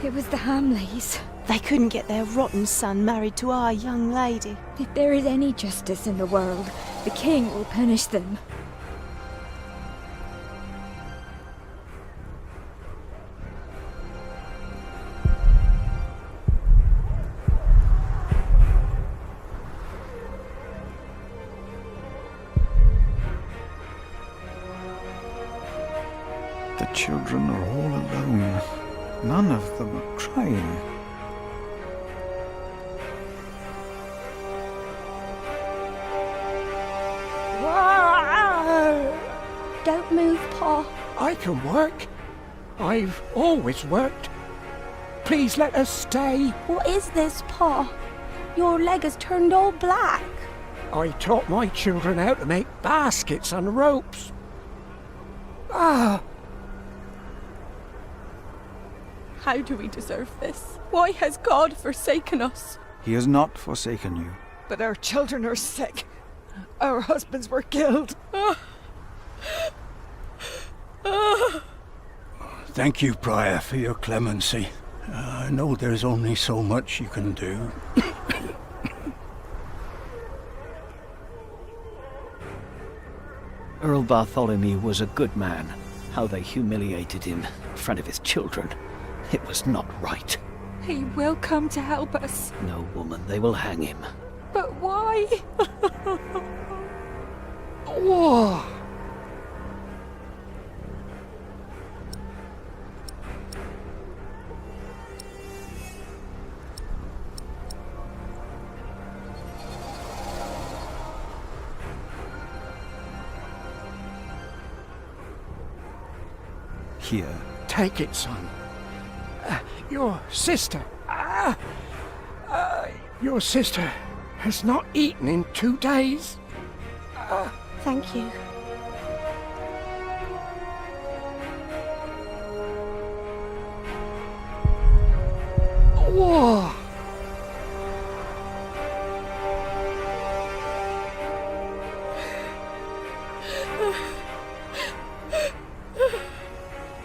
It was the Hamleys. They couldn't get their rotten son married to our young lady. If there is any justice in the world, the king will punish them. The children are all alone. None of them are crying. Don't move, Pa. I can work. I've always worked. Please let us stay. What is this, Pa? Your leg has turned all black. I taught my children how to make baskets on ropes. Ah! How do we deserve this? Why has God forsaken us? He has not forsaken you. But our children are sick. Our husbands were killed. Thank you, Prior, for your clemency. I know there's only so much you can do. Earl Bartholomew was a good man. How they humiliated him in front of his children. It was not right. He will come to help us. No, woman, they will hang him. But why? Whoa! Here. Take it, son. Your sister. Your sister has not eaten in 2 days. Thank you. Whoa!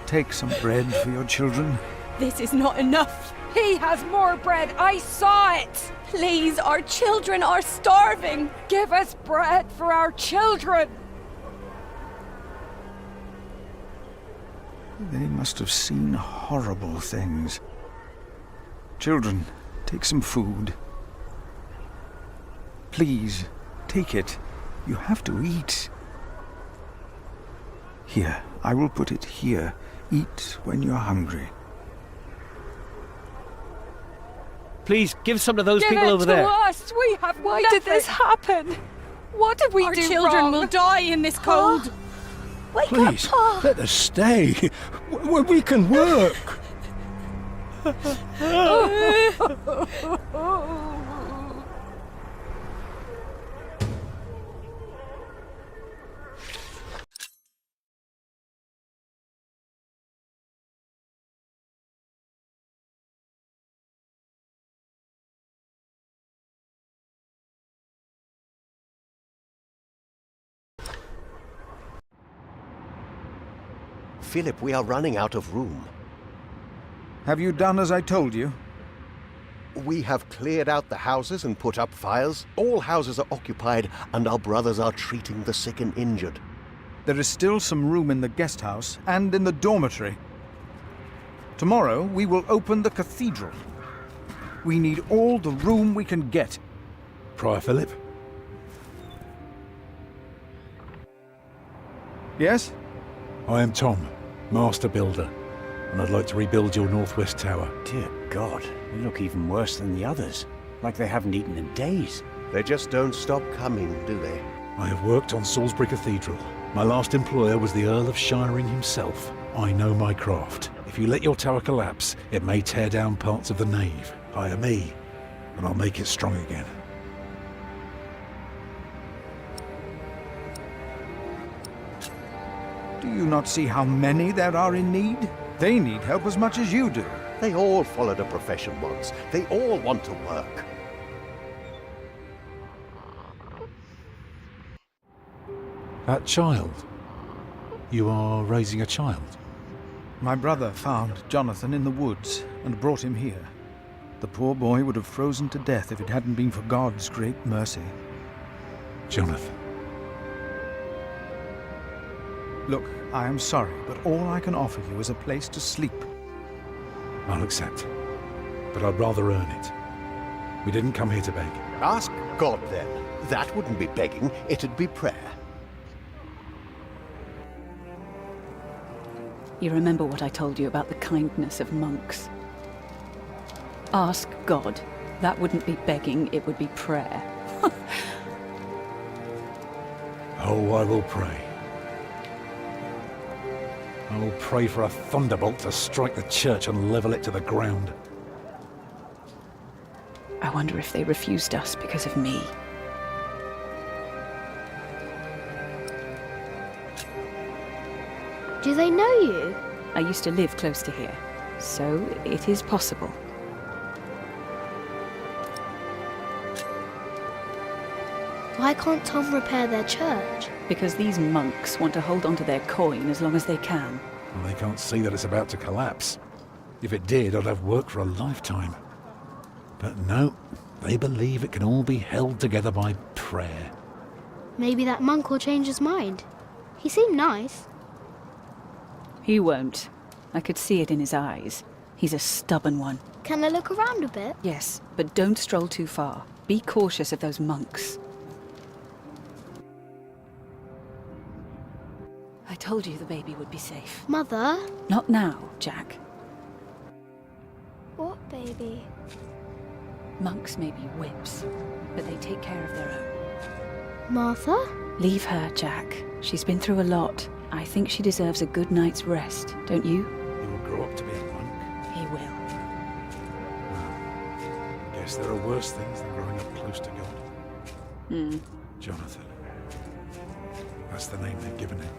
Take some bread for your children. This is not enough. He has more bread. I saw it. Please, our children are starving. Give us bread for our children. They must have seen horrible things. Children, take some food. Please, take it. You have to eat. Here, I will put it here. Eat when you're hungry. Please, give some to those Give people it over to there. us. We have Why did this happen? What did we Our do children wrong? will die in this cold. Wake Please, up, Pa. let us stay. We can work. Philip, we are running out of room. Have you done as I told you? We have cleared out the houses and put up fires. All houses are occupied, and our brothers are treating the sick and injured. There is still some room in the guest house and in the dormitory. Tomorrow we will open the cathedral. We need all the room we can get. Prior Philip? Yes? I am Tom, Master Builder, and I'd like to rebuild your northwest tower. Dear God, they look even worse than the others. Like they haven't eaten in days. They just don't stop coming, do they? I have worked on Salisbury Cathedral. My last employer was the Earl of Shiring himself. I know my craft. If you let your tower collapse, it may tear down parts of the nave. Hire me, and I'll make it strong again. Do you not see how many there are in need? They need help as much as you do. They all followed a profession once. They all want to work. That child? You are raising a child? My brother found Jonathan in the woods and brought him here. The poor boy would have frozen to death if it hadn't been for God's great mercy. Jonathan. Look, I am sorry, but all I can offer you is a place to sleep. I'll accept. But I'd rather earn it. We didn't come here to beg. Ask God then. That wouldn't be begging, it'd be prayer. You remember what I told you about the kindness of monks? Ask God. That wouldn't be begging, it would be prayer. Oh, I will pray. I will pray for a thunderbolt to strike the church and level it to the ground. I wonder if they refused us because of me. Do they know you? I used to live close to here, so it is possible. Why can't Tom repair their church? Because these monks want to hold on to their coin as long as they can. Well, they can't see that it's about to collapse. If it did, I'd have work for a lifetime. But no, they believe it can all be held together by prayer. Maybe that monk will change his mind. He seemed nice. He won't. I could see it in his eyes. He's a stubborn one. Can I look around a bit? Yes, but don't stroll too far. Be cautious of those monks. I told you the baby would be safe. Mother? Not now, Jack. What baby? Monks may be whips, but they take care of their own. Martha? Leave her, Jack. She's been through a lot. I think she deserves a good night's rest, don't you? He will grow up to be a monk. He will. I guess there are worse things than growing up close to God. Jonathan. That's the name they've given him.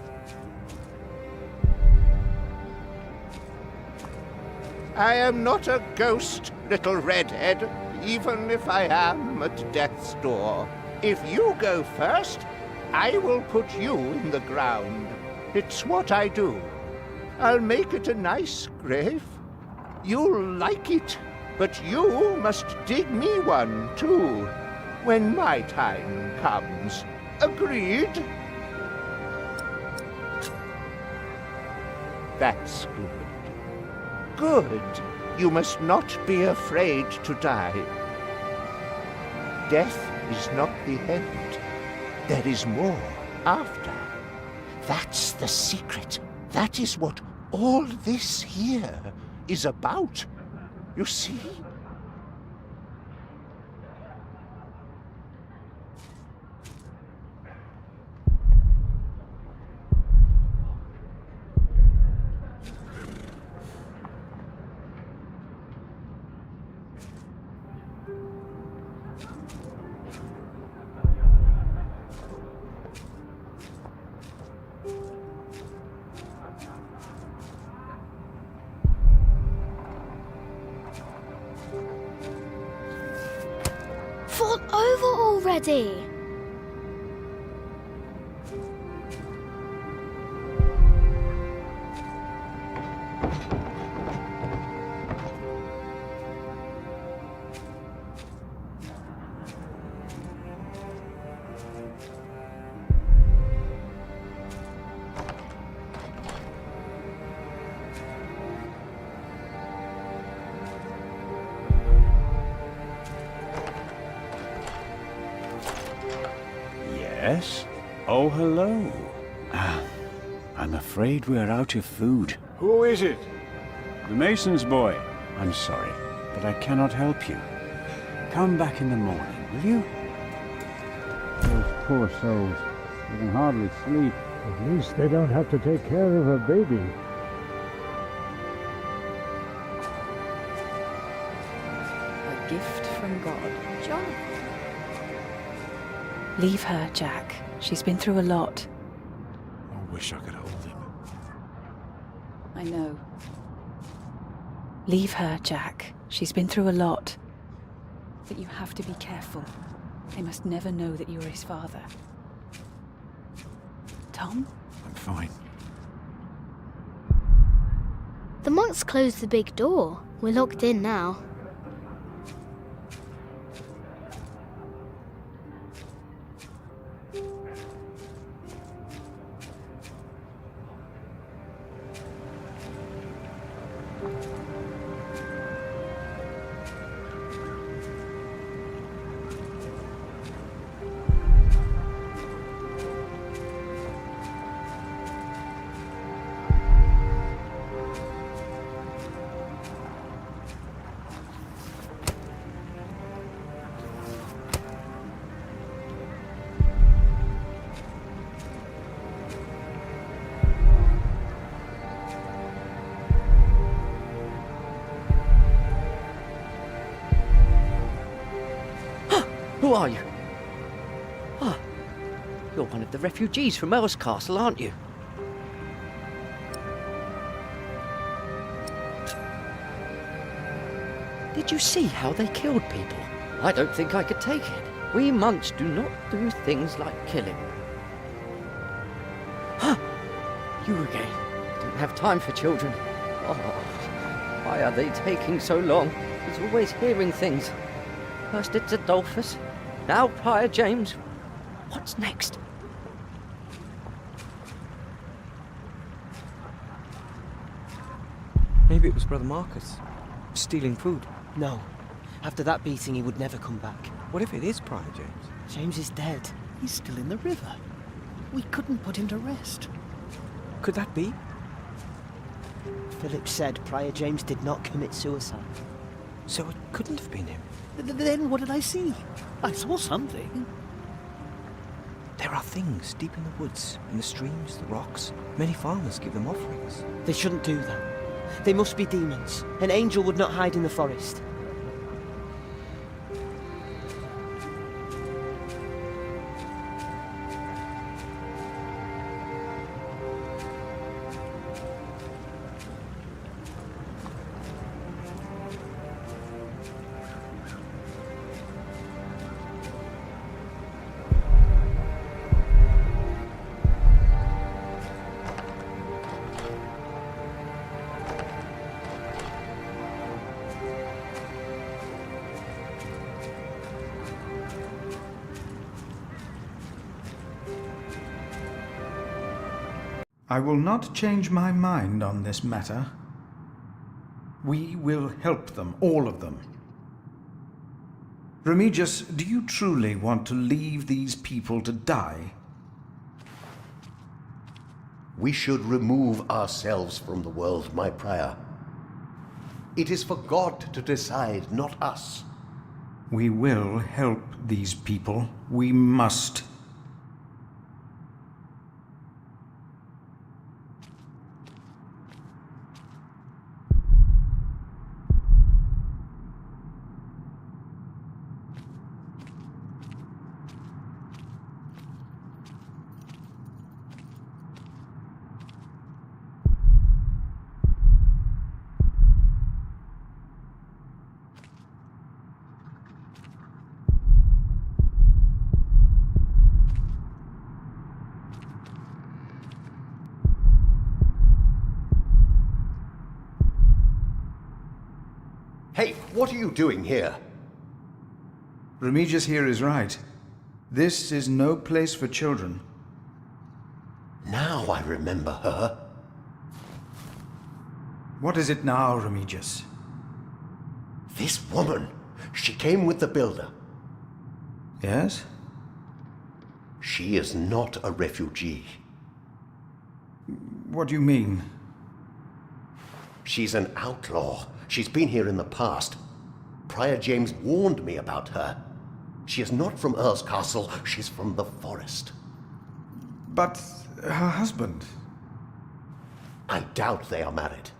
I am not a ghost, little redhead, even if I am at death's door. If you go first, I will put you in the ground. It's what I do. I'll make it a nice grave. You'll like it, but you must dig me one, too, when my time comes. Agreed? That's good. Good. You must not be afraid to die. Death is not the end. There is more after. That's the secret. That is what all this here is about. You see? Fall over already! Yes? Oh, hello. I'm afraid we're out of food. Who is it? The mason's boy. I'm sorry, but I cannot help you. Come back in the morning, will you? Those poor souls. They can hardly sleep. At least they don't have to take care of a baby. A gift from God. Jonathan. Leave her, Jack. She's been through a lot. I wish I could hold him. I know. Leave her, Jack. She's been through a lot. But you have to be careful. They must never know that you're his father. Tom? I'm fine. monks closed the big door. We're locked in now. Who are you? Ah, you're one of the refugees from Earl's Castle, aren't you? Did you see how they killed people? I don't think I could take it. We monks do not do things like killing. Huh! You again. Don't have time for children. Oh, why are they taking so long? He's always hearing things. First it's Adolphus, now Prior James. What's next? Maybe it was Brother Marcus. Stealing food. No. After that beating, he would never come back. What if it is Prior James? James is dead. He's still in the river. We couldn't put him to rest. Could that be? Philip said Prior James did not commit suicide. So it couldn't have been him. Then what did I see? I saw something. There are things deep in the woods, in the streams, the rocks. Many farmers give them offerings. They shouldn't do that. They must be demons. An angel would not hide in the forest. I will not change my mind on this matter. We will help them, all of them. Remigius, do you truly want to leave these people to die? We should remove ourselves from the world, my prior. It is for God to decide, not us. We will help these people. We must. Hey, what are you doing here? Remigius here is right. This is no place for children. Now I remember her. What is it now, Remigius? This woman. She came with the builder. Yes? She is not a refugee. What do you mean? She's an outlaw. She's been here in the past. Prior James warned me about her. She is not from Earl's Castle. She's from the forest. But her husband? I doubt they are married.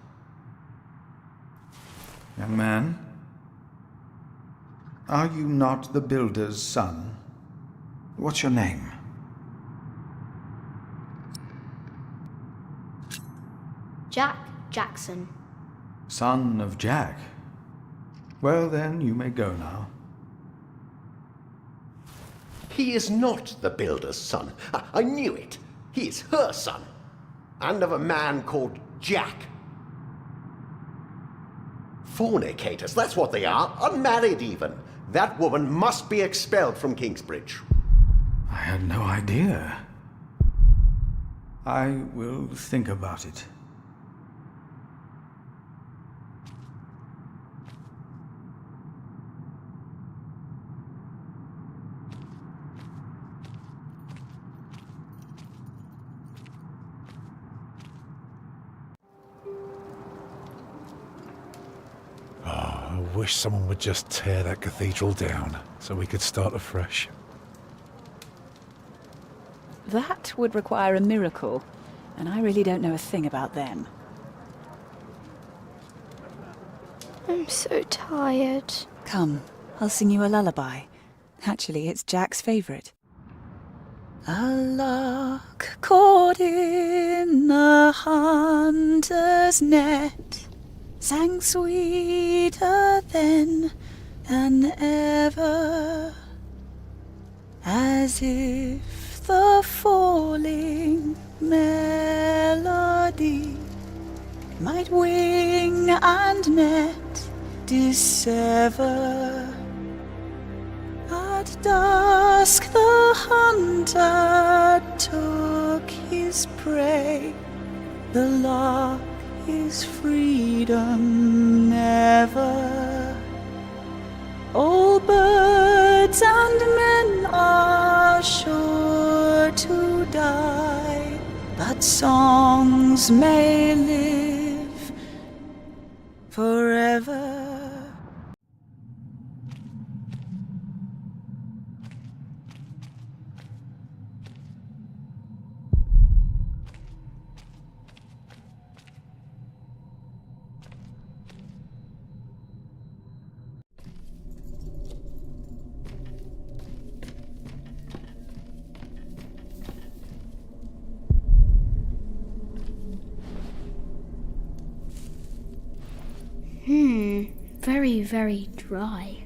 Young man, are you not the builder's son? What's your name? Jack Jackson. Son of Jack. Well then, you may go now. He is not the builder's son. I knew it. He is her son. And of a man called Jack. Fornicators, that's what they are. Unmarried even. That woman must be expelled from Kingsbridge. I had no idea. I will think about it. I wish someone would just tear that cathedral down so we could start afresh. That would require a miracle, and I really don't know a thing about them. I'm so tired. Come, I'll sing you a lullaby. Actually, it's Jack's favourite. A lark caught in a hunter's net sang sweeter then than ever, as if the falling melody might wing and net dissever. At dusk the hunter took his prey, the lark his freedom never. All birds and men are sure to die, but songs may live forever. Very, very dry.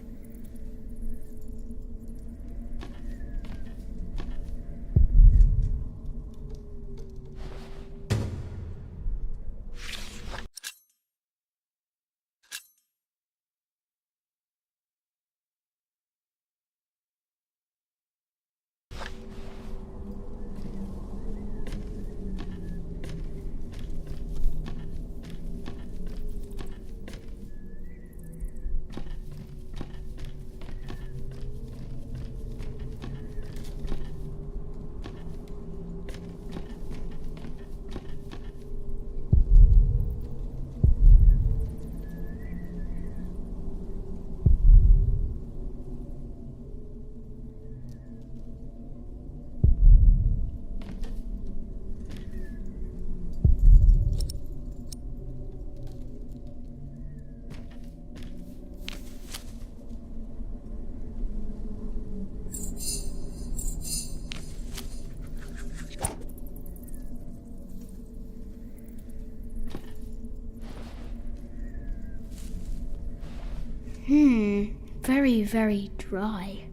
Very, very dry.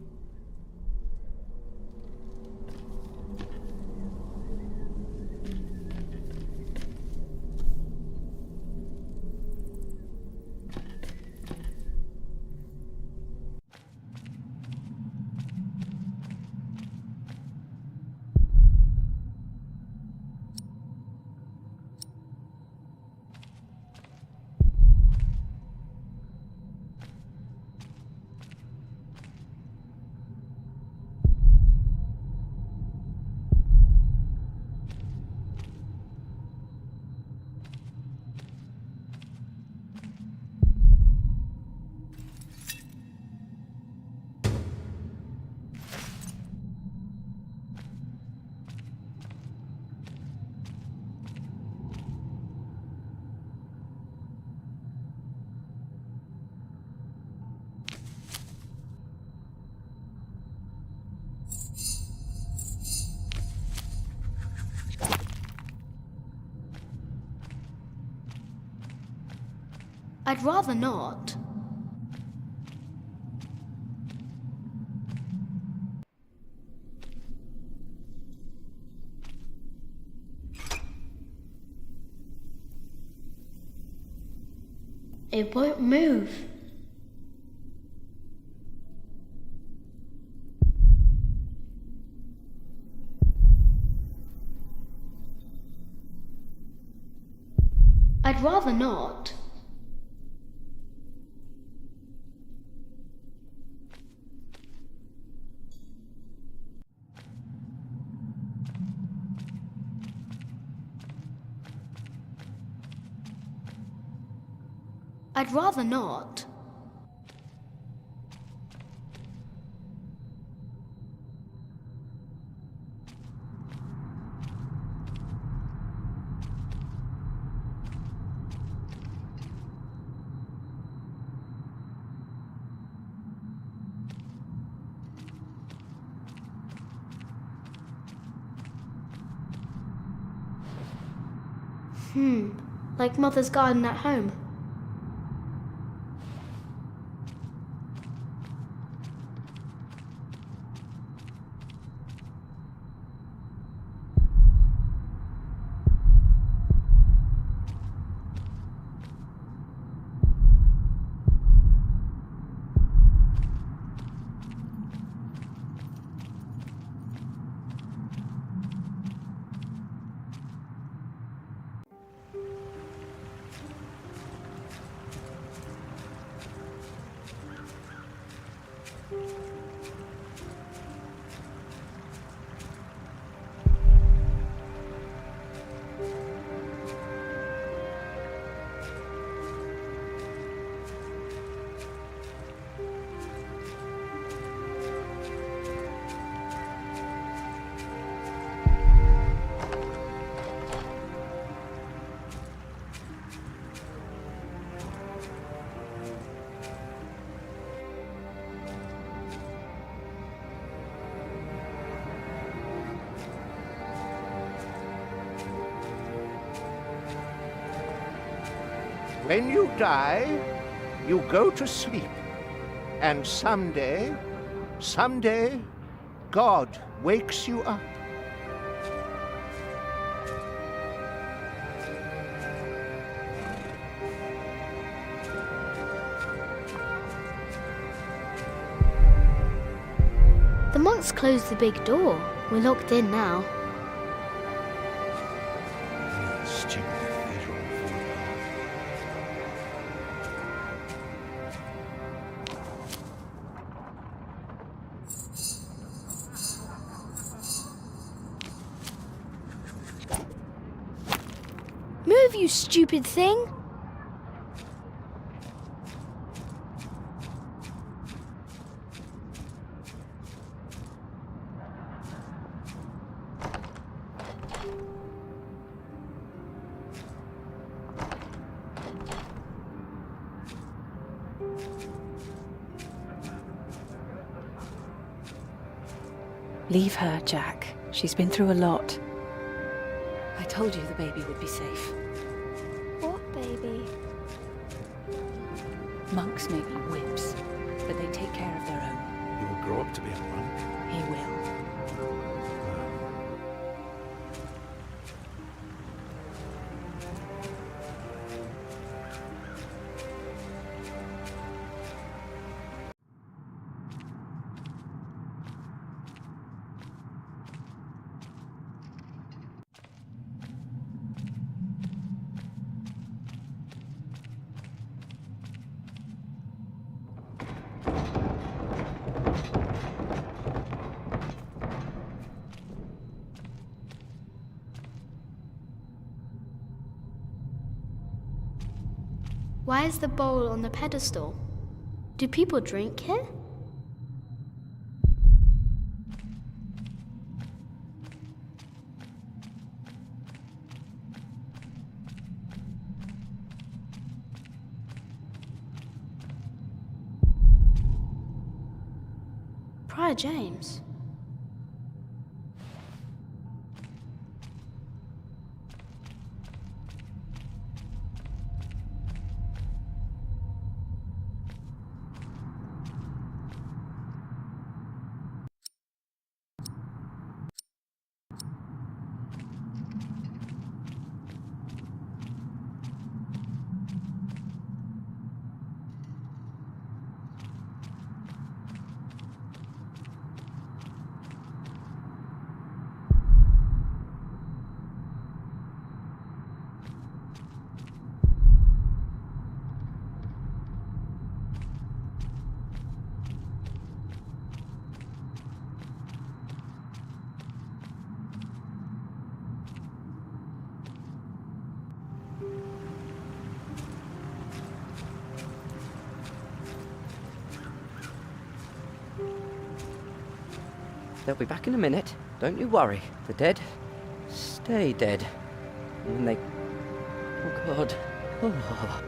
I'd rather not. It won't move. I'd rather not. I'd rather not. Like Mother's garden at home. When you die, you go to sleep. And someday, God wakes you up. The monks closed the big door. We're locked in now. Stupid cathedral will fall apart. Move, you stupid thing! Leave her, Jack. She's been through a lot. I told you the baby would be safe. What baby? Monks may be whips, but they take care of their own. He will grow up to be a monk. He will. Why is the bowl on the pedestal? Do people drink here? Prior James. They'll be back in a minute. Don't you worry. The dead stay dead. And when they... Oh, God. Oh.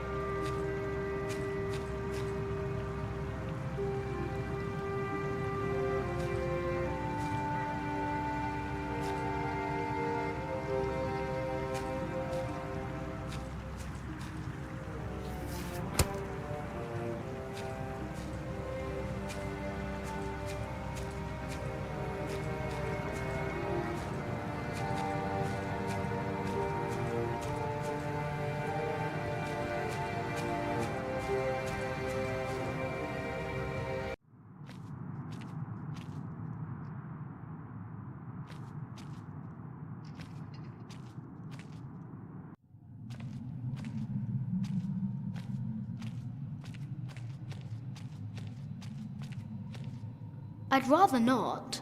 I'd rather not.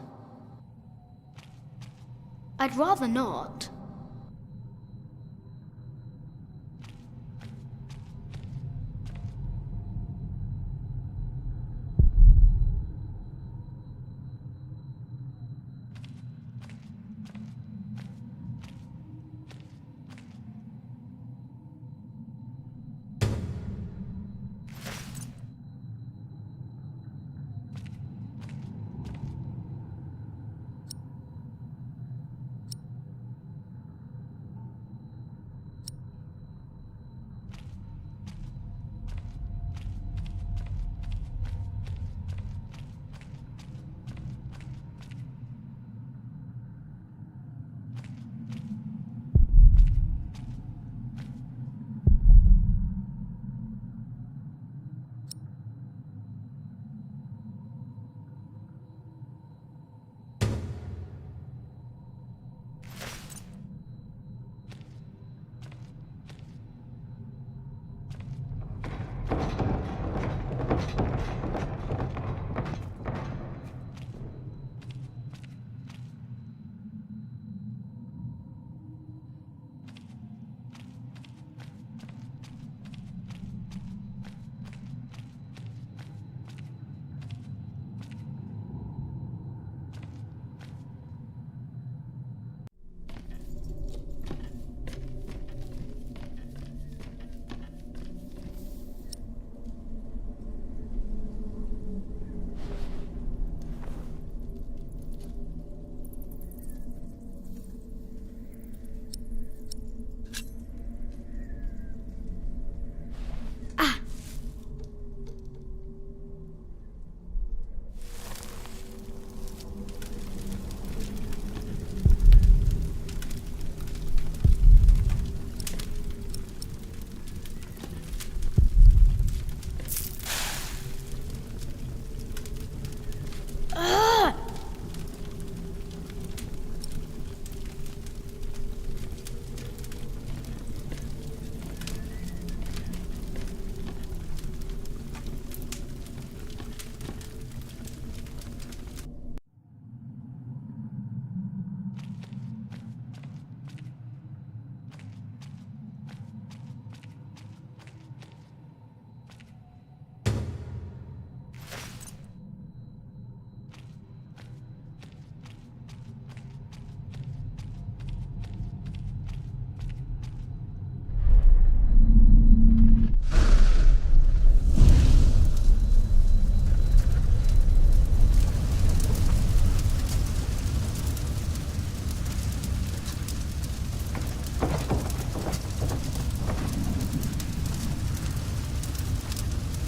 I'd rather not.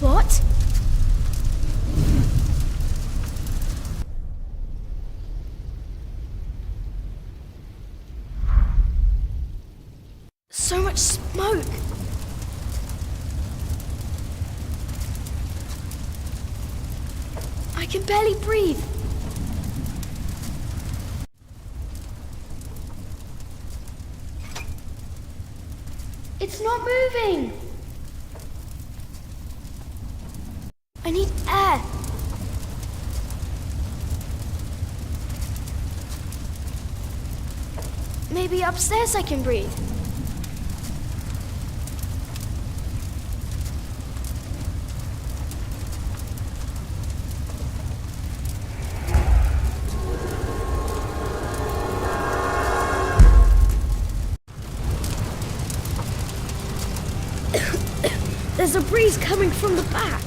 What? So much smoke! I can barely breathe! It's not moving! I need air! Maybe upstairs I can breathe. There's a breeze coming from the back.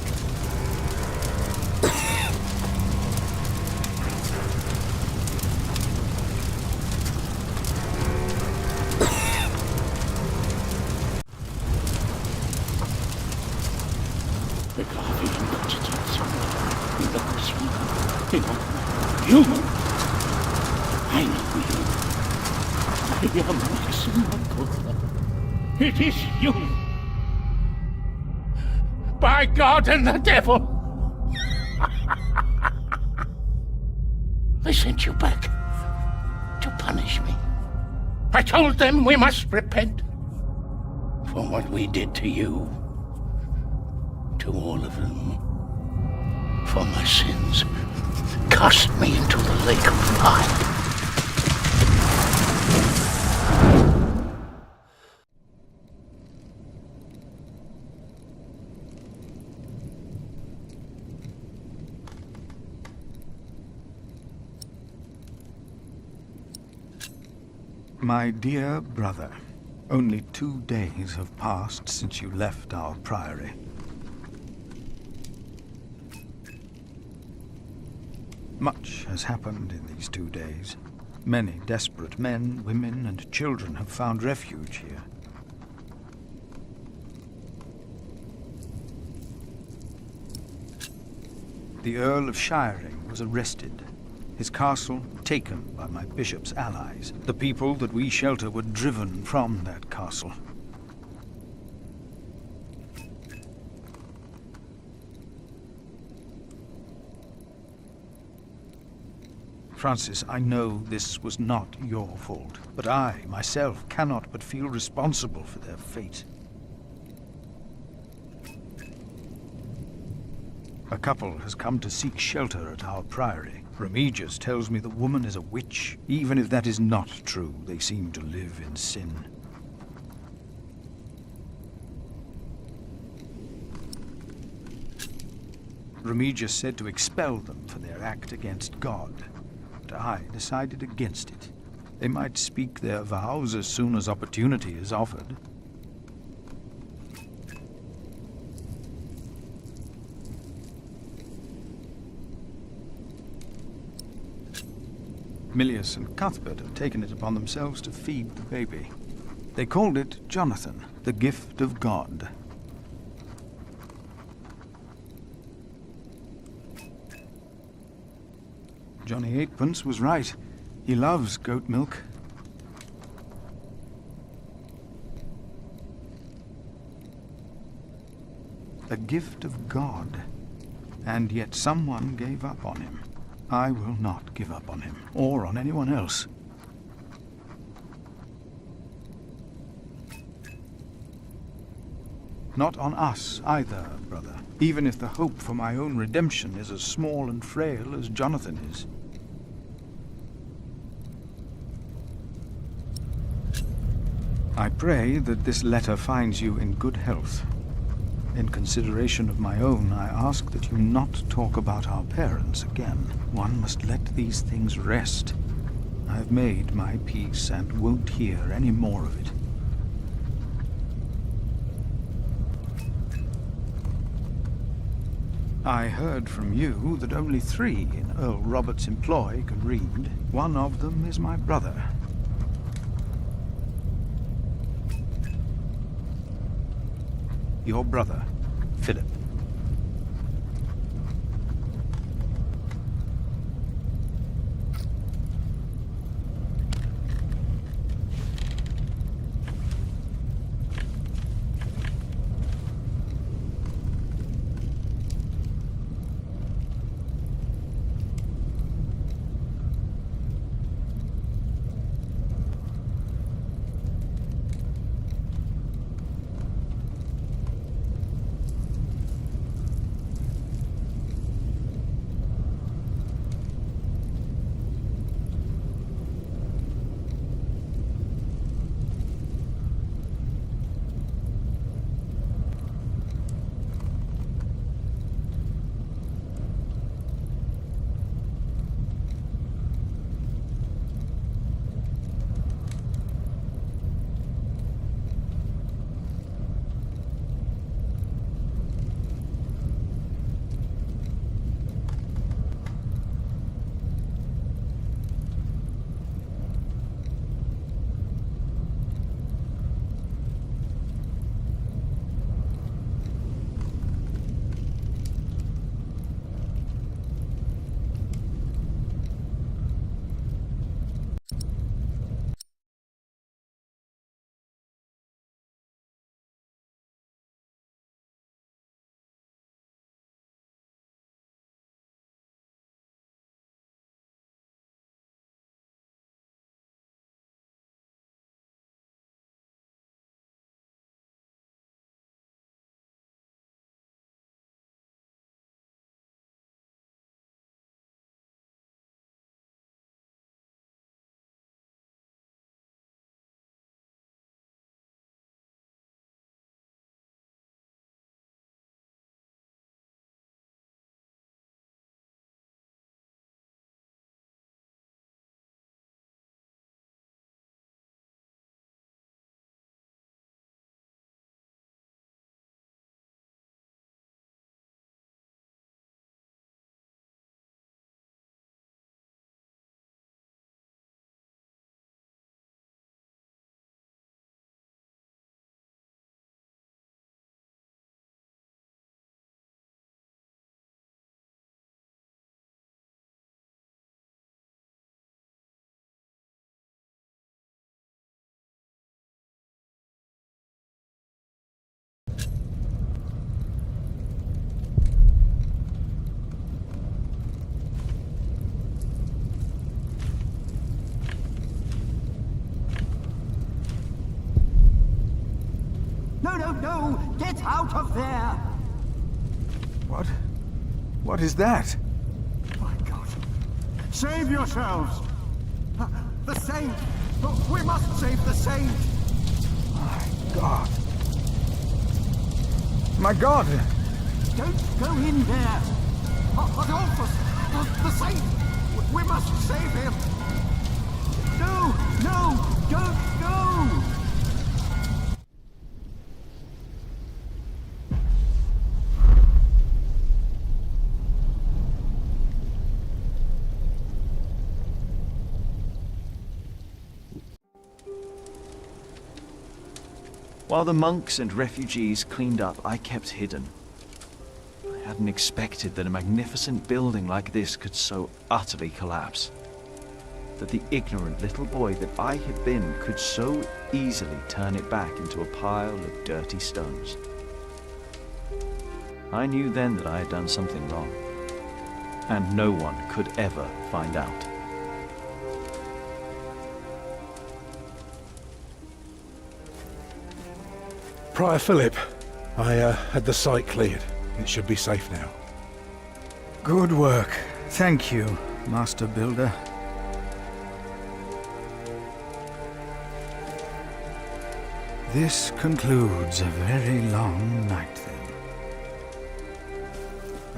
You! I know you. I am Max Michael. It is you! By God and the devil! I sent you back to punish me. I told them we must repent for what we did to you. To all of them. For my sins. Cast me into the lake of fire. My dear brother, only 2 days have passed since you left our priory. Much has happened in these 2 days. Many desperate men, women, and children have found refuge here. The Earl of Shiring was arrested. His castle taken by my bishop's allies. The people that we shelter were driven from that castle. Francis, I know this was not your fault, but I, myself, cannot but feel responsible for their fate. A couple has come to seek shelter at our priory. Remigius tells me the woman is a witch. Even if that is not true, they seem to live in sin. Remigius said to expel them for their act against God. I decided against it. They might speak their vows as soon as opportunity is offered. Milius and Cuthbert have taken it upon themselves to feed the baby. They called it Jonathan, the gift of God. Johnny Eightpence was right. He loves goat milk. A gift of God. And yet someone gave up on him. I will not give up on him, or on anyone else. Not on us either, brother, even if the hope for my own redemption is as small and frail as Jonathan is. I pray that this letter finds you in good health. In consideration of my own, I ask that you not talk about our parents again. One must let these things rest. I have made my peace and won't hear any more of it. I heard from you that only 3 in Earl Robert's employ can read. One of them is my brother. Your brother, Philip. No! Get out of there! What? What is that? My God! Save yourselves! The saint! We must save the saint! My God! My God! Don't go in there! Adolphus! The saint! We must save him! No! Don't go! While the monks and refugees cleaned up, I kept hidden. I hadn't expected that a magnificent building like this could so utterly collapse. That the ignorant little boy that I had been could so easily turn it back into a pile of dirty stones. I knew then that I had done something wrong, and no one could ever find out. Prior Philip, I had the site cleared. It should be safe now. Good work. Thank you, Master Builder. This concludes a very long night, then.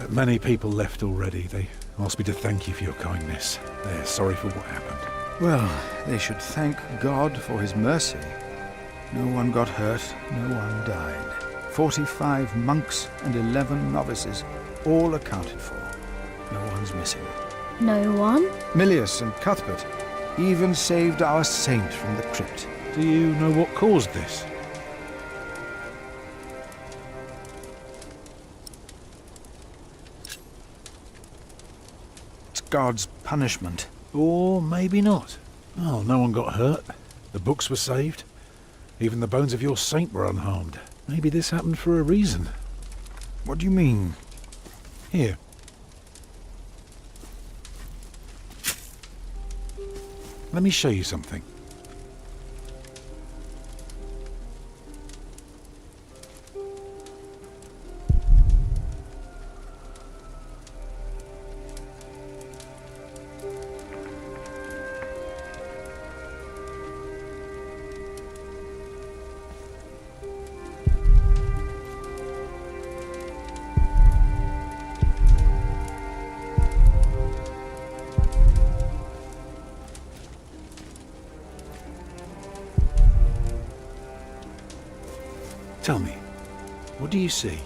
Many people left already. They asked me to thank you for your kindness. They're sorry for what happened. Well, they should thank God for his mercy. No one got hurt, no one died. 45 monks and 11 novices, all accounted for. No one's missing. No one? Milius and Cuthbert even saved our saint from the crypt. Do you know what caused this? It's God's punishment. Or maybe not. Well, no one got hurt. The books were saved. Even the bones of your saint were unharmed. Maybe this happened for a reason. What do you mean? Here. Let me show you something. Tell me, what do you see?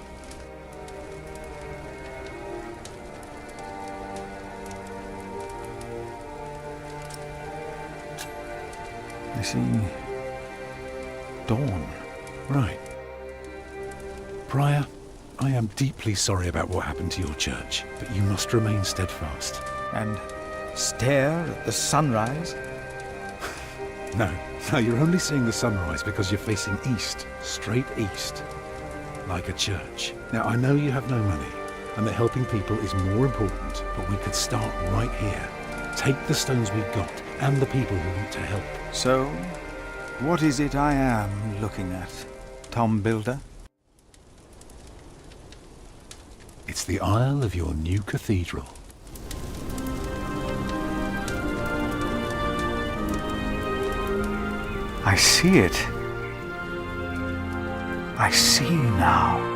I see dawn. Right. Prior, I am deeply sorry about what happened to your church, but you must remain steadfast. And stare at the sunrise? No, you're only seeing the sunrise because you're facing east, straight east, like a church. Now, I know you have no money, and that helping people is more important, but we could start right here. Take the stones we've got, and the people who want to help. So, what is it I am looking at, Tom Builder? It's the aisle of your new cathedral. I see it. I see now.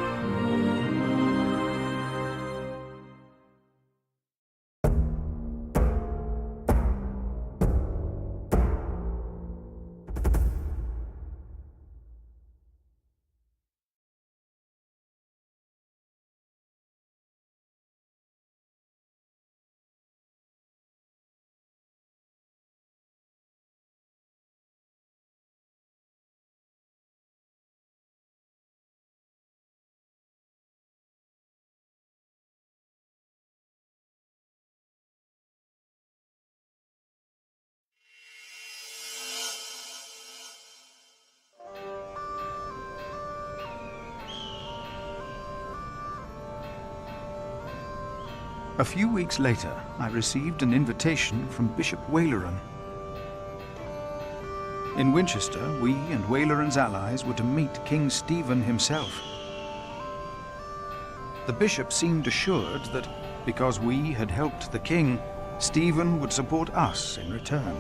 A few weeks later, I received an invitation from Bishop Waleran. In Winchester, we and Waleran's allies were to meet King Stephen himself. The bishop seemed assured that, because we had helped the king, Stephen would support us in return.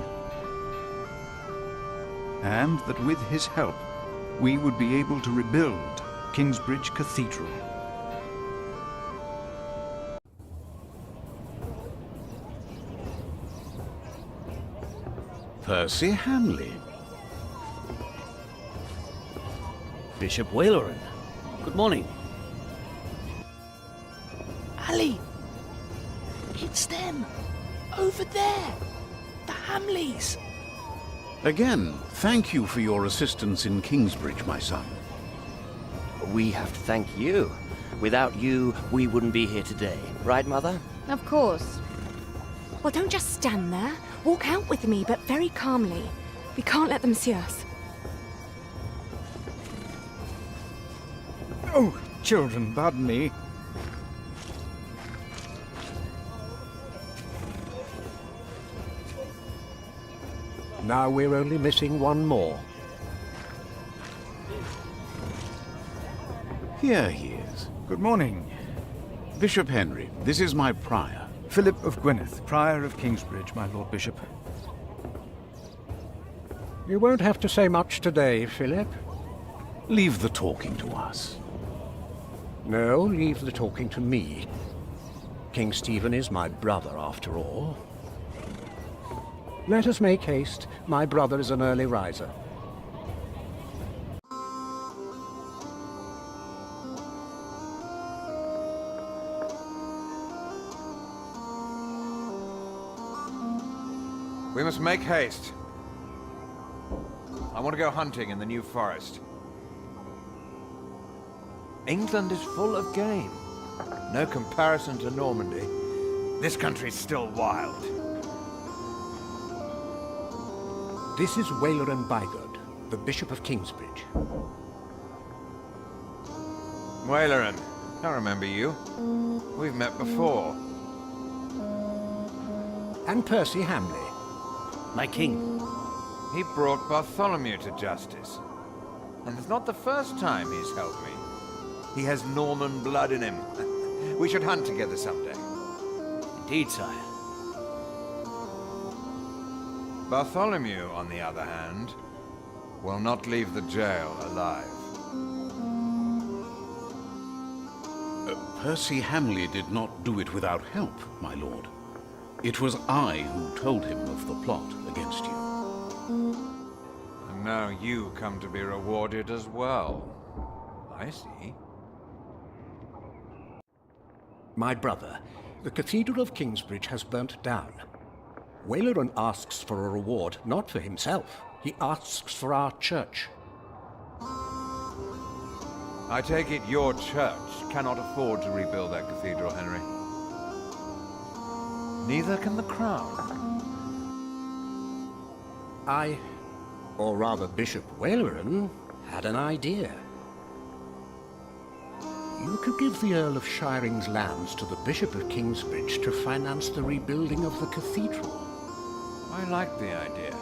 And that with his help, we would be able to rebuild Kingsbridge Cathedral. Percy Hamley. Bishop Waleran. Good morning. Ali! It's them! Over there! The Hamleys! Again, thank you for your assistance in Kingsbridge, my son. We have to thank you. Without you, we wouldn't be here today. Right, Mother? Of course. Well, don't just stand there. Walk out with me, but very calmly. We can't let them see us. Oh, children, pardon me. Now we're only missing one more. Here he is. Good morning. Bishop Henry, this is my prior. Philip of Gwynedd, Prior of Kingsbridge, my Lord Bishop. You won't have to say much today, Philip. Leave the talking to us. No, leave the talking to me. King Stephen is my brother, after all. Let us make haste. My brother is an early riser. We must make haste. I want to go hunting in the New Forest. England is full of game. No comparison to Normandy. This country's still wild. This is Waleran Bygod, the Bishop of Kingsbridge. Waleran, I remember you. We've met before. And Percy Hamley. My king. He brought Bartholomew to justice. And it's not the first time he's helped me. He has Norman blood in him. We should hunt together someday. Indeed, sire. Bartholomew, on the other hand, will not leave the jail alive. Percy Hamley did not do it without help, my lord. It was I who told him of the plot against you. And now you come to be rewarded as well. I see. My brother, the Cathedral of Kingsbridge has burnt down. Waleran asks for a reward, not for himself. He asks for our church. I take it your church cannot afford to rebuild that cathedral, Henry. Neither can the crown. I, or rather Bishop Waleran, had an idea. You could give the Earl of Shiring's lands to the Bishop of Kingsbridge to finance the rebuilding of the cathedral. I like the idea.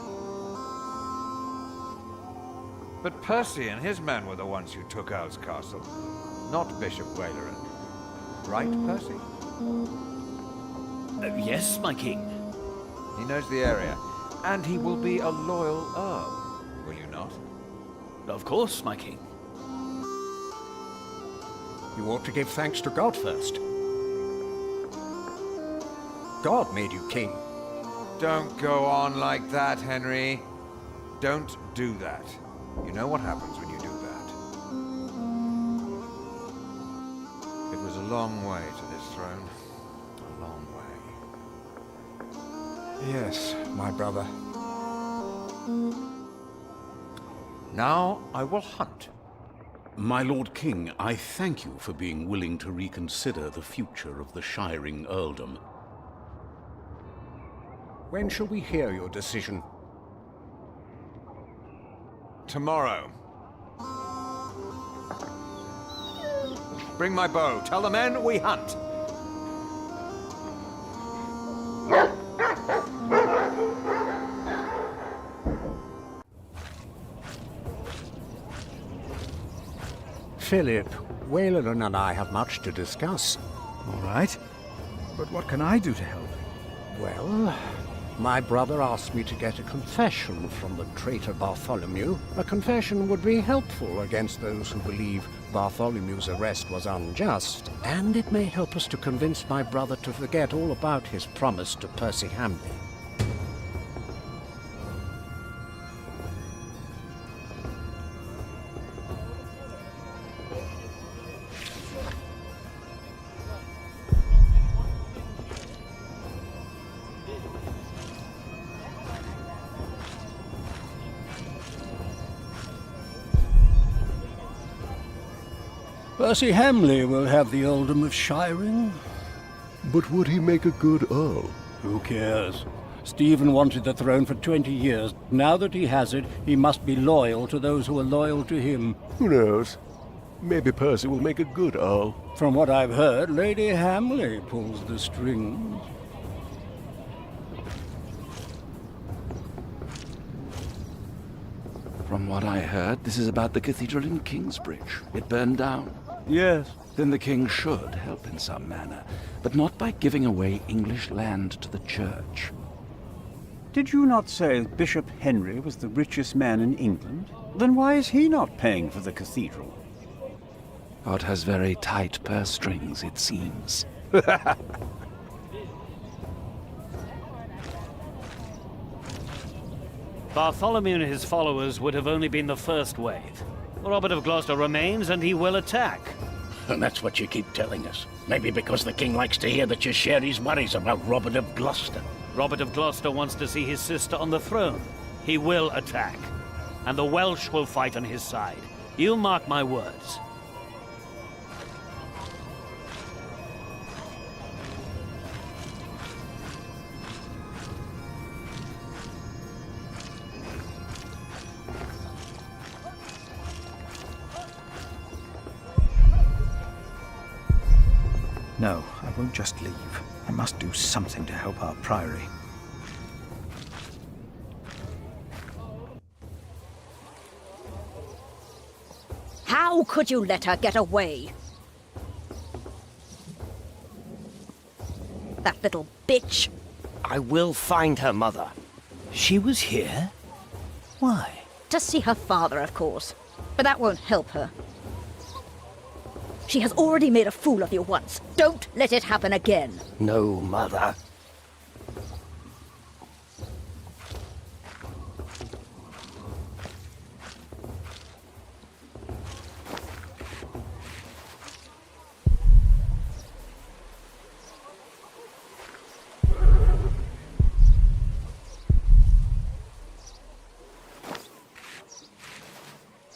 But Percy and his men were the ones who took Earl's Castle, not Bishop Waleran. Right, Percy? Yes, my king. He knows the area, and he will be a loyal Earl, will you not? Of course, my king. You ought to give thanks to God first. God made you king. Don't go on like that, Henry. Don't do that. You know what happens when you do that. It was a long way to this throne. A long way. Yes, my brother. Now I will hunt. My Lord King, I thank you for being willing to reconsider the future of the Shiring earldom. When shall we hear your decision? Tomorrow. Bring my bow. Tell the men we hunt. Philip, Wayland and I have much to discuss. All right. But what can I do to help? Well, my brother asked me to get a confession from the traitor Bartholomew. A confession would be helpful against those who believe Bartholomew's arrest was unjust, and it may help us to convince my brother to forget all about his promise to Percy Hamley. Percy Hamley will have the earldom of Shiring. But would he make a good earl? Who cares? Stephen wanted the throne for 20 years. Now that he has it, he must be loyal to those who are loyal to him. Who knows? Maybe Percy will make a good earl. From what I've heard, Lady Hamley pulls the strings. From what I heard, this is about the cathedral in Kingsbridge. It burned down. Yes. Then the king should help in some manner, but not by giving away English land to the church. Did you not say Bishop Henry was the richest man in England? Then why is he not paying for the cathedral? God has very tight purse strings, it seems. Bartholomew and his followers would have only been the first wave. Robert of Gloucester remains, and he will attack. And that's what you keep telling us. Maybe because the king likes to hear that you share his worries about Robert of Gloucester. Robert of Gloucester wants to see his sister on the throne. He will attack. And the Welsh will fight on his side. You mark my words. No, I won't just leave. I must do something to help our priory. How could you let her get away? That little bitch. I will find her, Mother. She was here? Why? To see her father, of course. But that won't help her. She has already made a fool of you once. Don't let it happen again. No, Mother.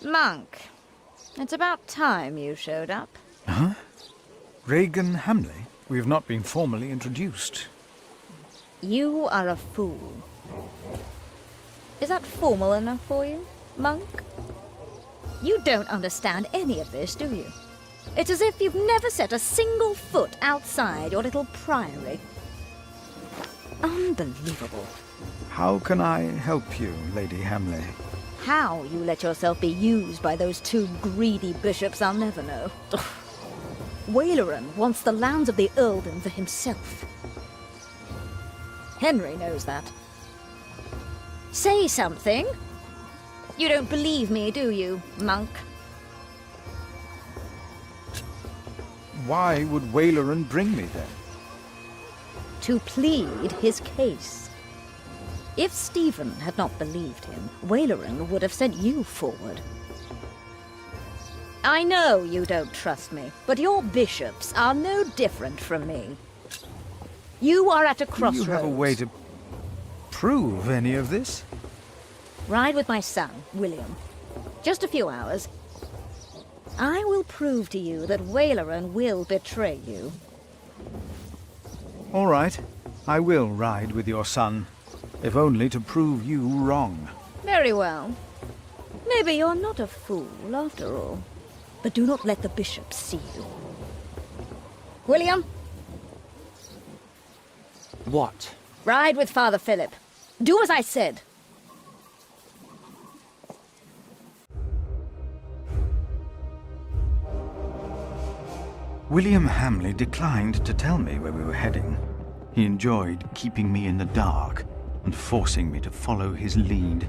Monk, it's about time you showed up. Huh? Regan Hamley? We have not been formally introduced. You are a fool. Is that formal enough for you, Monk? You don't understand any of this, do you? It's as if you've never set a single foot outside your little priory. Unbelievable. How can I help you, Lady Hamley? How you let yourself be used by those two greedy bishops, I'll never know. Waleran wants the lands of the earldom for himself. Henry knows that. Say something. You don't believe me, do you, Monk? Why would Waleran bring me then? To plead his case. If Stephen had not believed him, Waleran would have sent you forward. I know you don't trust me, but your bishops are no different from me. You are at a crossroads. Do you have a way to prove any of this? Ride with my son, William. Just a few hours. I will prove to you that Waleran will betray you. All right. I will ride with your son, if only to prove you wrong. Very well. Maybe you're not a fool, after all. But do not let the bishops see you. William? What? Ride with Father Philip. Do as I said. William Hamley declined to tell me where we were heading. He enjoyed keeping me in the dark and forcing me to follow his lead.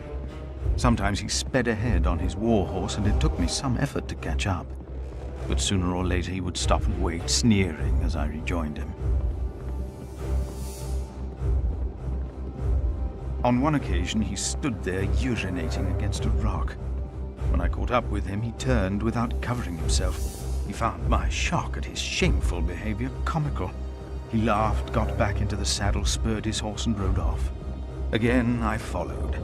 Sometimes he sped ahead on his war horse, and it took me some effort to catch up. But sooner or later he would stop and wait, sneering as I rejoined him. On one occasion, he stood there urinating against a rock. When I caught up with him, he turned without covering himself. He found my shock at his shameful behavior comical. He laughed, got back into the saddle, spurred his horse, and rode off. Again, I followed,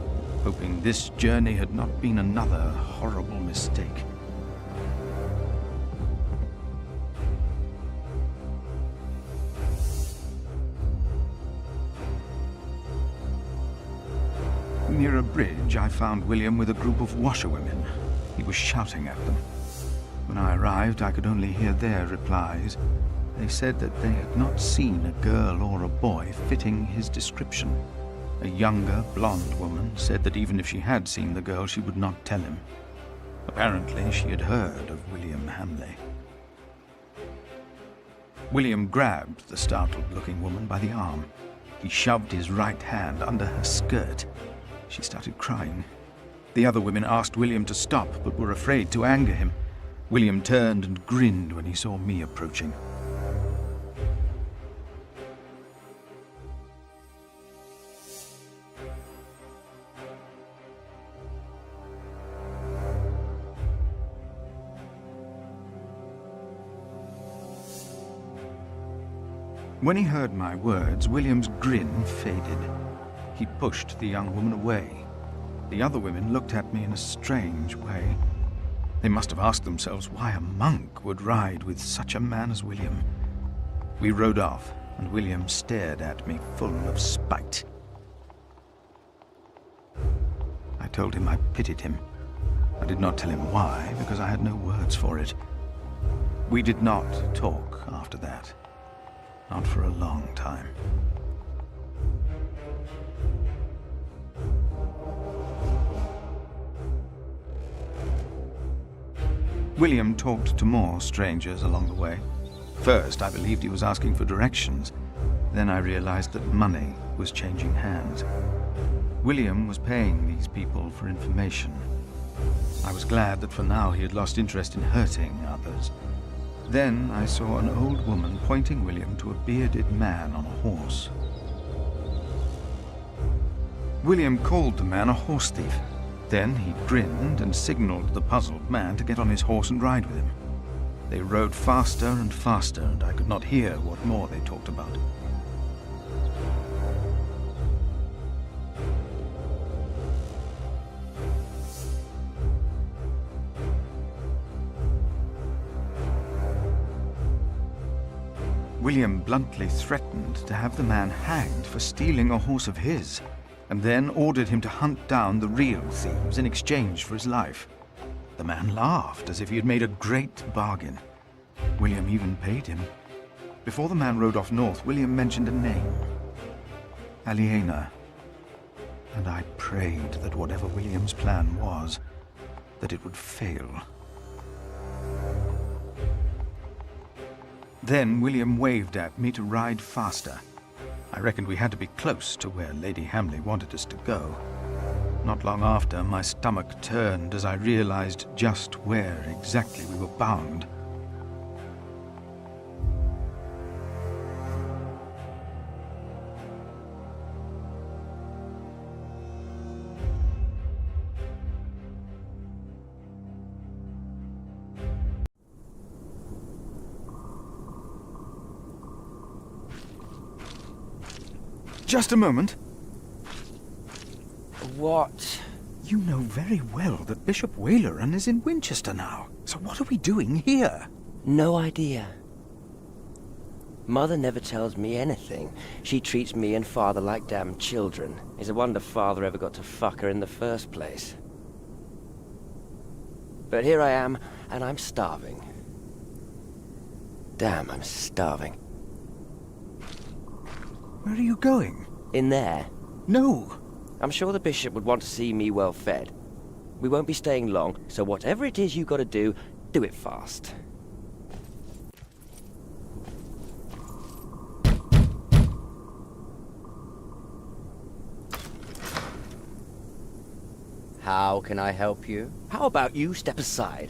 hoping this journey had not been another horrible mistake. Near a bridge, I found William with a group of washerwomen. He was shouting at them. When I arrived, I could only hear their replies. They said that they had not seen a girl or a boy fitting his description. A younger, blonde woman said that even if she had seen the girl, she would not tell him. Apparently, she had heard of William Hamley. William grabbed the startled-looking woman by the arm. He shoved his right hand under her skirt. She started crying. The other women asked William to stop, but were afraid to anger him. William turned and grinned when he saw me approaching. When he heard my words, William's grin faded. He pushed the young woman away. The other women looked at me in a strange way. They must have asked themselves why a monk would ride with such a man as William. We rode off, and William stared at me full of spite. I told him I pitied him. I did not tell him why, because I had no words for it. We did not talk after that. Not for a long time. William talked to more strangers along the way. First, I believed he was asking for directions. Then I realized that money was changing hands. William was paying these people for information. I was glad that for now he had lost interest in hurting others. Then I saw an old woman pointing William to a bearded man on a horse. William called the man a horse thief. Then he grinned and signaled the puzzled man to get on his horse and ride with him. They rode faster and faster, and I could not hear what more they talked about. William bluntly threatened to have the man hanged for stealing a horse of his, and then ordered him to hunt down the real thieves in exchange for his life. The man laughed as if he had made a great bargain. William even paid him. Before the man rode off north, William mentioned a name. Aliena. And I prayed that whatever William's plan was, that it would fail. Then William waved at me to ride faster. I reckoned we had to be close to where Lady Hamley wanted us to go. Not long after, my stomach turned as I realized just where exactly we were bound. Just a moment. What? You know very well that Bishop Waleran is in Winchester now. So what are we doing here? No idea. Mother never tells me anything. She treats me and Father like damn children. It's a wonder Father ever got to fuck her in the first place. But here I am, and I'm starving. Damn, I'm starving. Where are you going? In there. No. I'm sure the bishop would want to see me well fed. We won't be staying long, so whatever it is you gotta do, do it fast. How can I help you? How about you step aside?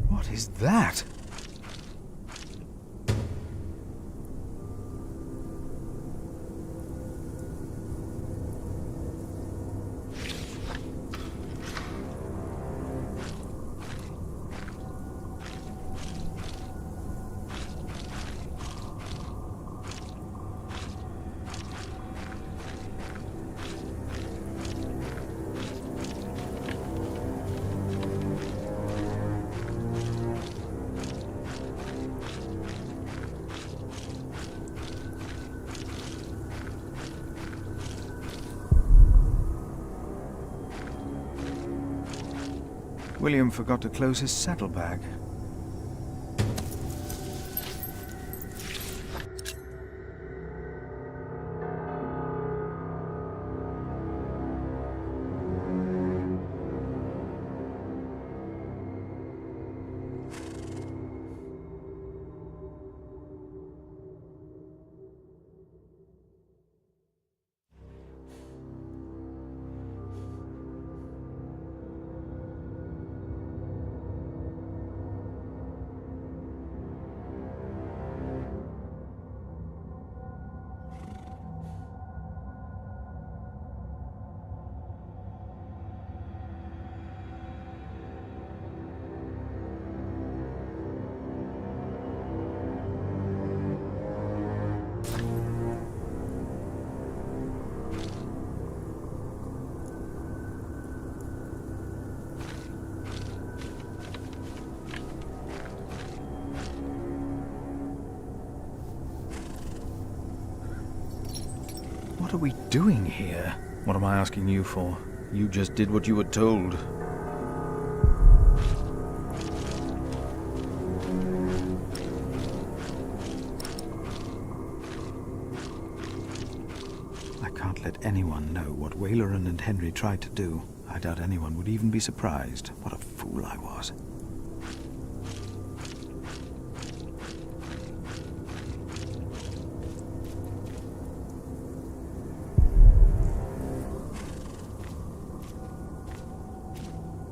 What is that? William forgot to close his saddlebag. What are we doing here? What am I asking you for? You just did what you were told. I can't let anyone know what Wayleran and Henry tried to do. I doubt anyone would even be surprised. What a fool I was.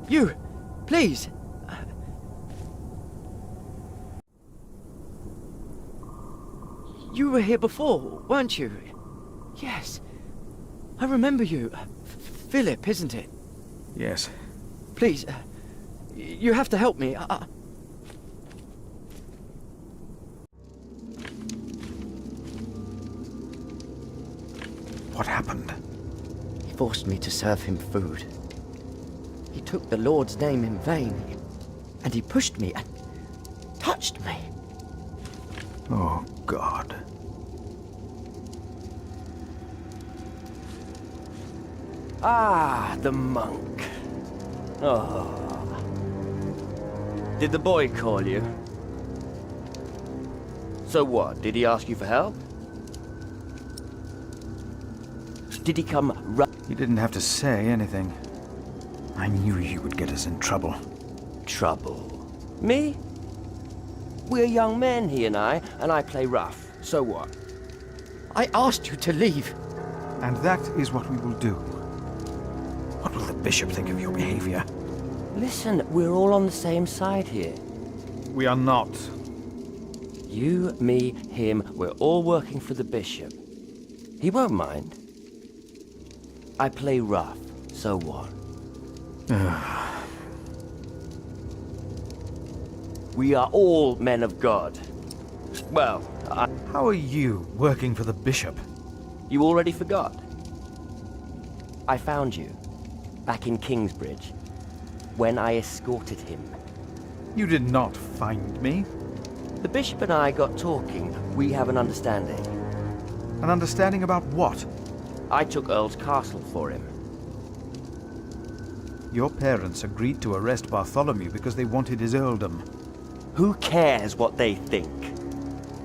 You! Please! You were here before, weren't you? Yes. I remember you. Philip, isn't it? Yes. Please, you have to help me. What happened? He forced me to serve him food. He took the Lord's name in vain, and he pushed me and touched me. Oh, God. Ah, the monk. Oh. Did the boy call you? So what? Did he ask you for help? Did he come He didn't have to say anything. I knew you would get us in trouble. Trouble? Me? We're young men, he and I play rough. So what? I asked you to leave. And that is what we will do. What will the bishop think of your behavior? Listen, we're all on the same side here. We are not. You, me, him, we're all working for the bishop. He won't mind. I play rough, so what? We are all men of God. Well, How are you working for the bishop? You already forgot? I found you, back in Kingsbridge, when I escorted him. You did not find me. The bishop and I got talking. We have an understanding. An understanding about what? I took Earl's castle for him. Your parents agreed to arrest Bartholomew because they wanted his earldom. Who cares what they think?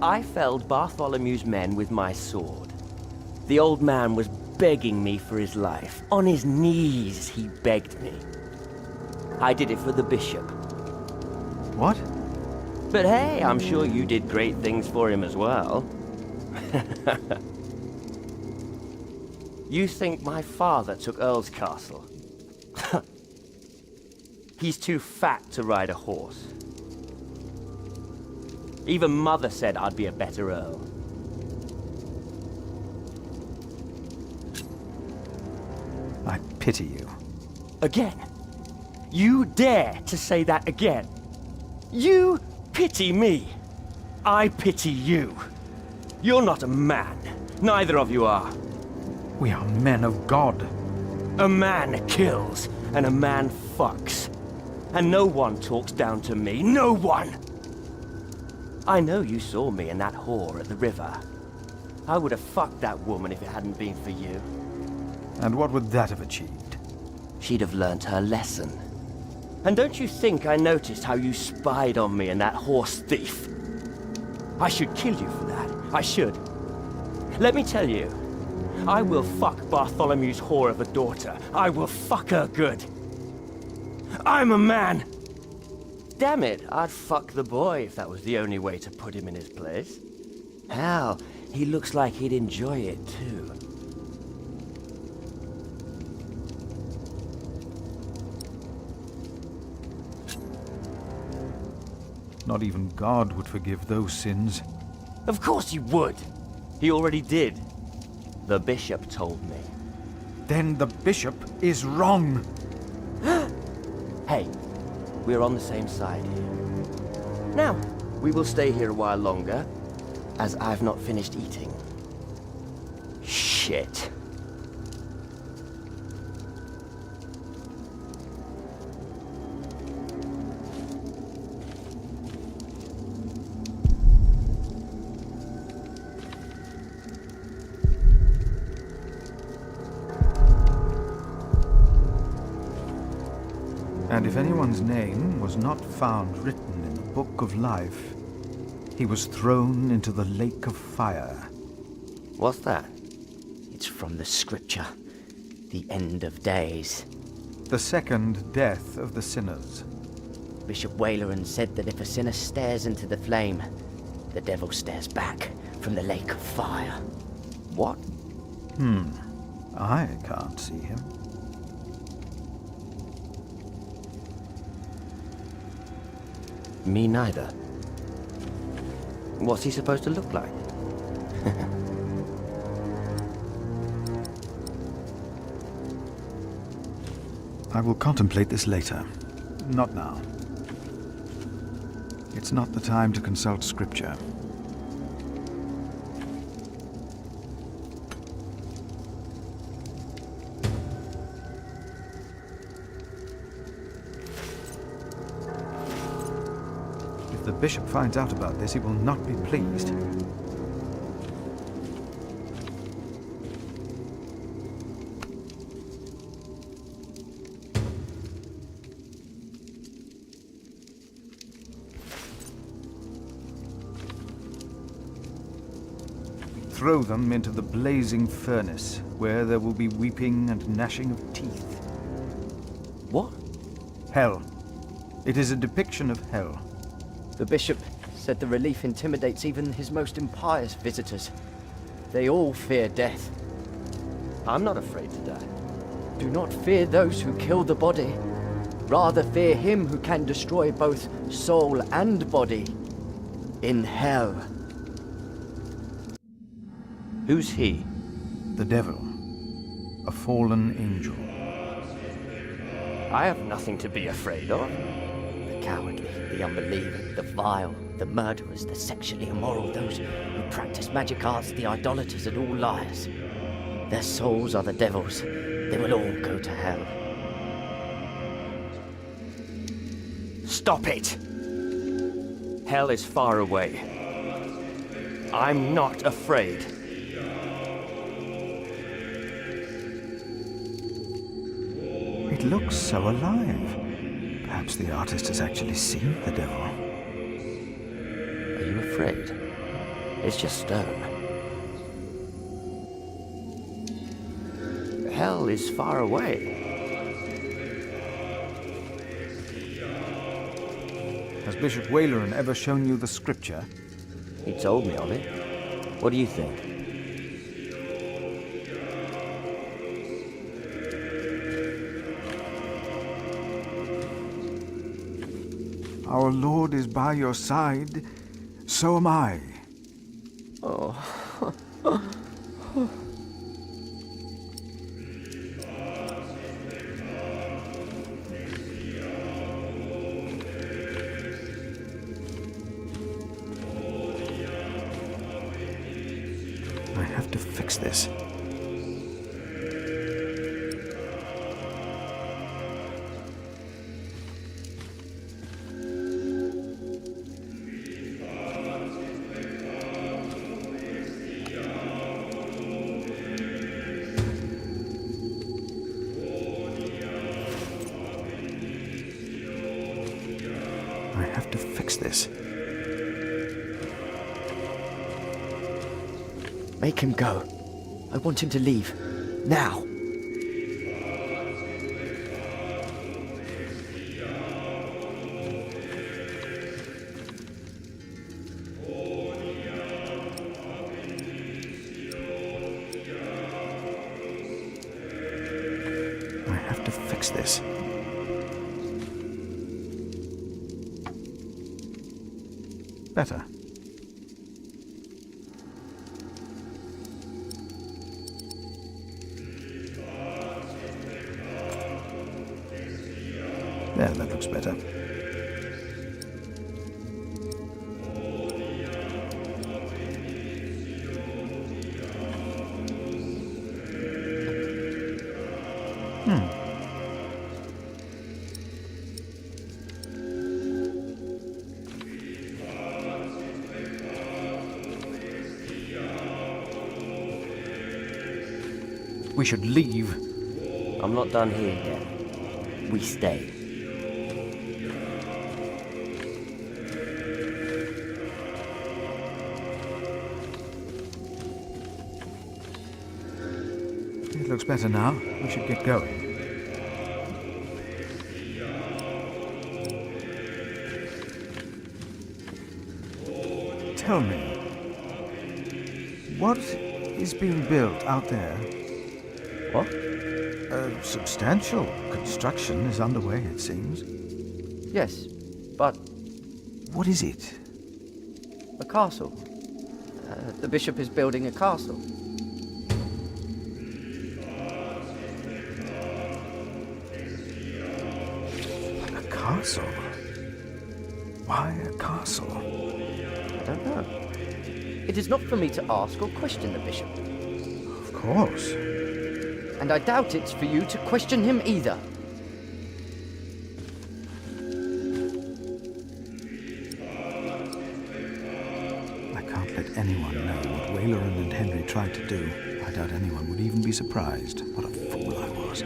I felled Bartholomew's men with my sword. The old man was begging me for his life. On his knees, he begged me. I did it for the bishop. What? But hey, I'm sure you did great things for him as well. You think my father took Earl's castle? He's too fat to ride a horse. Even Mother said I'd be a better Earl. I pity you. Again? You dare to say that again? You pity me. I pity you. You're not a man. Neither of you are. We are men of God. A man kills, and a man fucks. And no one talks down to me. No one! I know you saw me and that whore at the river. I would have fucked that woman if it hadn't been for you. And what would that have achieved? She'd have learnt her lesson. And don't you think I noticed how you spied on me and that horse thief? I should kill you for that. I should. Let me tell you, I will fuck Bartholomew's whore of a daughter. I will fuck her good. I'm a man! Damn it, I'd fuck the boy if that was the only way to put him in his place. Hell, he looks like he'd enjoy it too. Not even God would forgive those sins. Of course he would. He already did. The bishop told me. Then the bishop is wrong. Hey, we're on the same side here. Now, we will stay here a while longer, as I've not finished eating. Shit. And if anyone's name was not found written in the Book of Life, he was thrown into the lake of fire. What's that? It's from the scripture. The end of days. The second death of the sinners. Bishop Waleran said that if a sinner stares into the flame, the devil stares back from the lake of fire. What? I can't see him. Me neither. What's he supposed to look like? I will contemplate this later. Not now. It's not the time to consult scripture. If the bishop finds out about this, he will not be pleased. Throw them into the blazing furnace, where there will be weeping and gnashing of teeth. What? Hell. It is a depiction of hell. The bishop said the relief intimidates even his most impious visitors. They all fear death. I'm not afraid to die. Do not fear those who kill the body. Rather fear him who can destroy both soul and body. In hell. Who's he? The devil. A fallen angel. I have nothing to be afraid of. The cowardly, the unbelieving, the vile, the murderers, the sexually immoral, those who practice magic arts, the idolaters, and all liars. Their souls are the devil's. they will all go to hell. Stop it! Hell is far away. I'm not afraid. It looks so alive. Perhaps the artist has actually seen the devil. Are you afraid? It's just stone. Hell is far away. Has Bishop Waleran ever shown you the scripture? He told me of it. What do you think? Our Lord is by your side, so am I. Oh. I have to fix this. I have to fix this. Make him go. I want him to leave. Now. I have to fix this. Better. There, that looks better. We should leave. I'm not done here yet. We stay. It looks better now. We should get going. Tell me, what is being built out there? What? A substantial construction is underway, it seems. Yes, but... What is it? A castle. The bishop is building a castle. A castle? Why a castle? I don't know. It is not for me to ask or question the bishop. Of course. And I doubt it's for you to question him either. I can't let anyone know what Waleran and Henry tried to do. I doubt anyone would even be surprised. What a fool I was.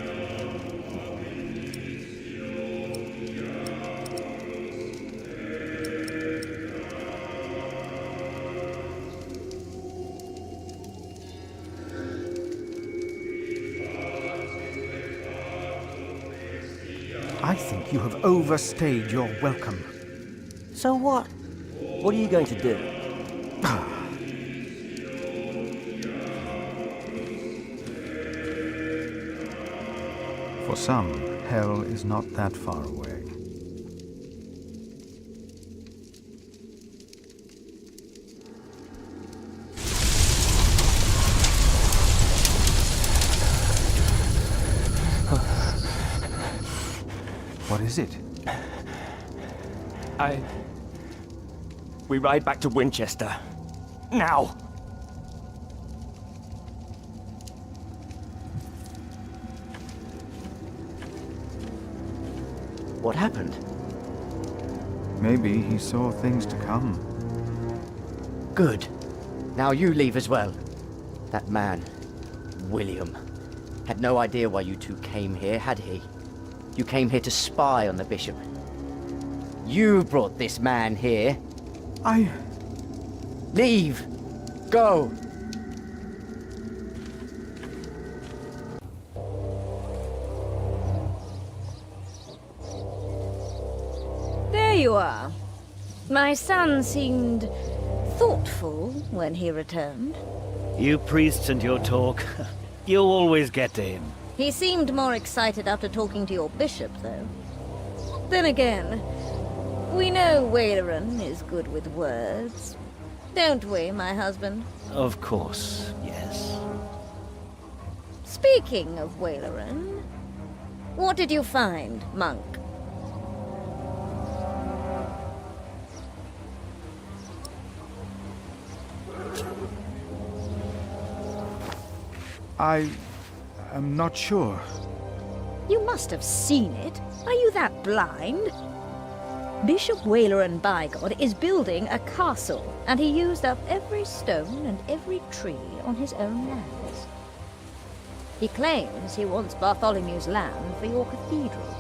I think you have overstayed your welcome. So what? What are you going to do? For some, hell is not that far away. What is it? We ride back to Winchester. Now! What happened? Maybe he saw things to come. Good. Now you leave as well. That man, William, had no idea why you two came here, had he? You came here to spy on the bishop. You brought this man here. Leave! Go! There you are. My son seemed thoughtful when he returned. You priests and your talk. You always get to him. He seemed more excited after talking to your bishop, though. Then again, we know Waleran is good with words. Don't we, my husband? Of course, yes. Speaking of Waleran, what did you find, monk? I am not sure. You must have seen it. Are you that blind? Bishop Waleran Bygod is building a castle, and he used up every stone and every tree on his own lands. He claims he wants Bartholomew's land for your cathedral.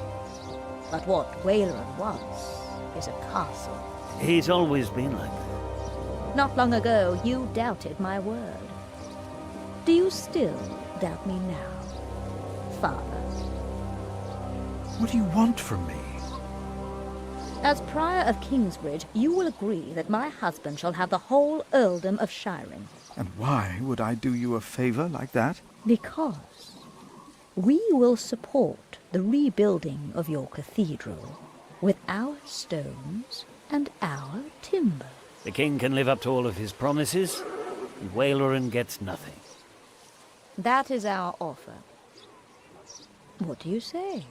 But what Waleran wants is a castle. He's always been like that. Not long ago, you doubted my word. Do you still doubt me now, Father? What do you want from me? As Prior of Kingsbridge, you will agree that my husband shall have the whole earldom of Shiring. And why would I do you a favor like that? Because we will support the rebuilding of your cathedral with our stones and our timber. The king can live up to all of his promises, and Waleran gets nothing. That is our offer. What do you say?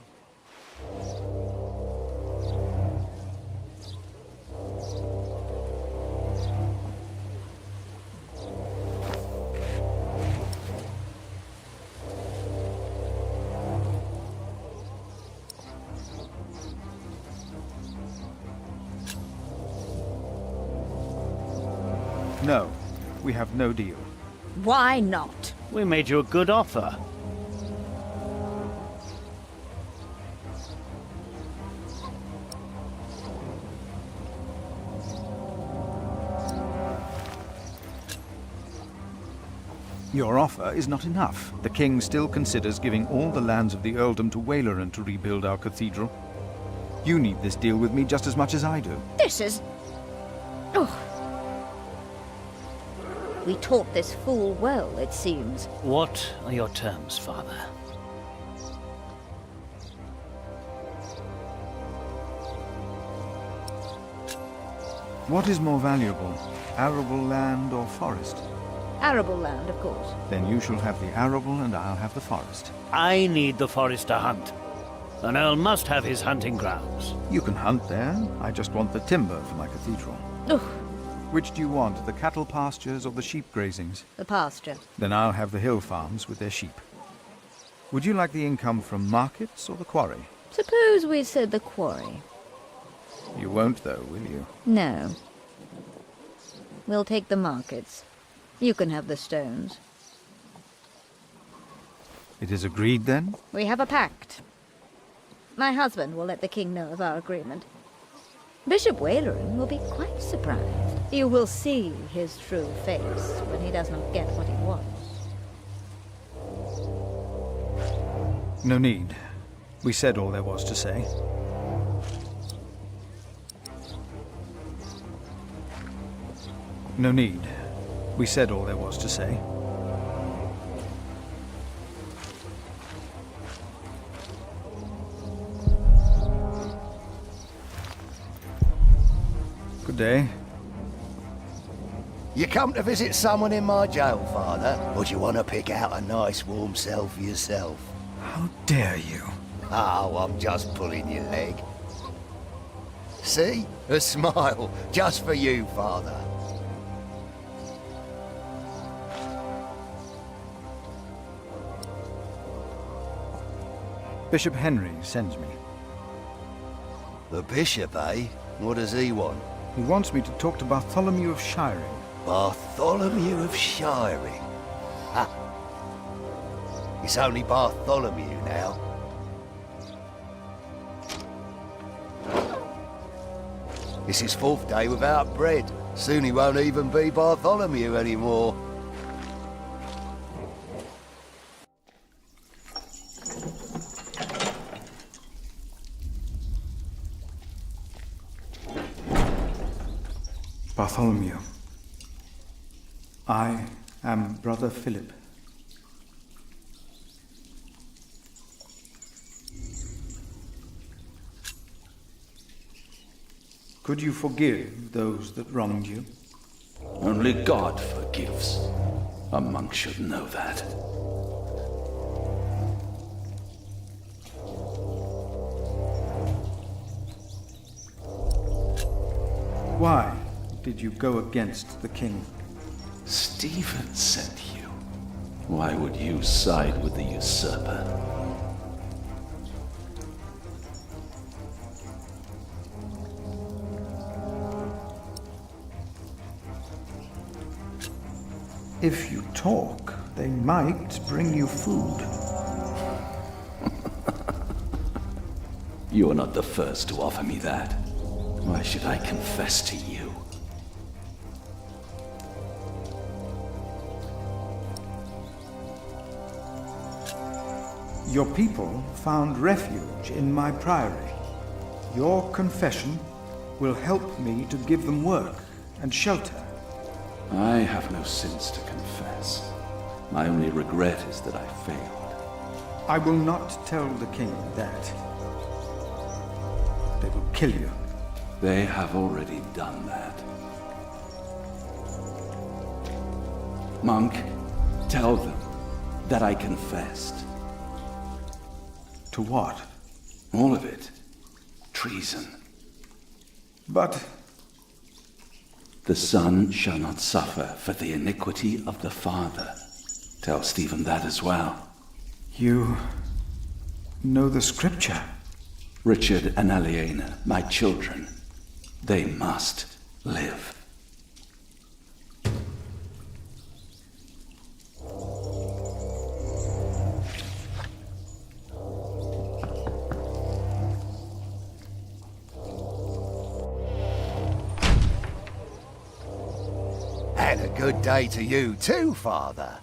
No, we have no deal. Why not? We made you a good offer. Your offer is not enough. The king still considers giving all the lands of the earldom to Waleran to rebuild our cathedral. You need this deal with me just as much as I do. This is... Oh. We taught this fool well, it seems. What are your terms, Father? What is more valuable, arable land or forest? Arable land, of course. Then you shall have the arable and I'll have the forest. I need the forest to hunt. An earl must have his hunting grounds. You can hunt there. I just want the timber for my cathedral. Ugh. Which do you want, the cattle pastures or the sheep grazings? The pasture. Then I'll have the hill farms with their sheep. Would you like the income from markets or the quarry? Suppose we said the quarry. You won't, though, will you? No. We'll take the markets. You can have the stones. It is agreed, then? We have a pact. My husband will let the king know of our agreement. Bishop Waleran will be quite surprised. You will see his true face when he does not get what he wants. No need. We said all there was to say. No need. We said all there was to say. Good day. You come to visit someone in my jail, Father? Or do you want to pick out a nice warm cell for yourself? How dare you? Oh, I'm just pulling your leg. See? A smile, just for you, Father. Bishop Henry sends me. The bishop, eh? What does he want? He wants me to talk to Bartholomew of Shiring. Bartholomew of Shiring? Ha! It's only Bartholomew now. It's his 4th day without bread. Soon he won't even be Bartholomew anymore. Bartholomew, I am Brother Philip. Could you forgive those that wronged you? Only God forgives. A monk should know that. Why did you go against the king? Stephen sent you. Why would you side with the usurper? If you talk, they might bring you food. You are not the first to offer me that. Why should I confess to you? Your people found refuge in my priory. Your confession will help me to give them work and shelter. I have no sins to confess. My only regret is that I failed. I will not tell the king that. They will kill you. They have already done that. Monk, tell them that I confessed. To what? All of it. Treason. But... The son shall not suffer for the iniquity of the father. Tell Stephen that as well. You know the scripture? Richard and Aliena, my children, they must live. And a good day to you too, Father.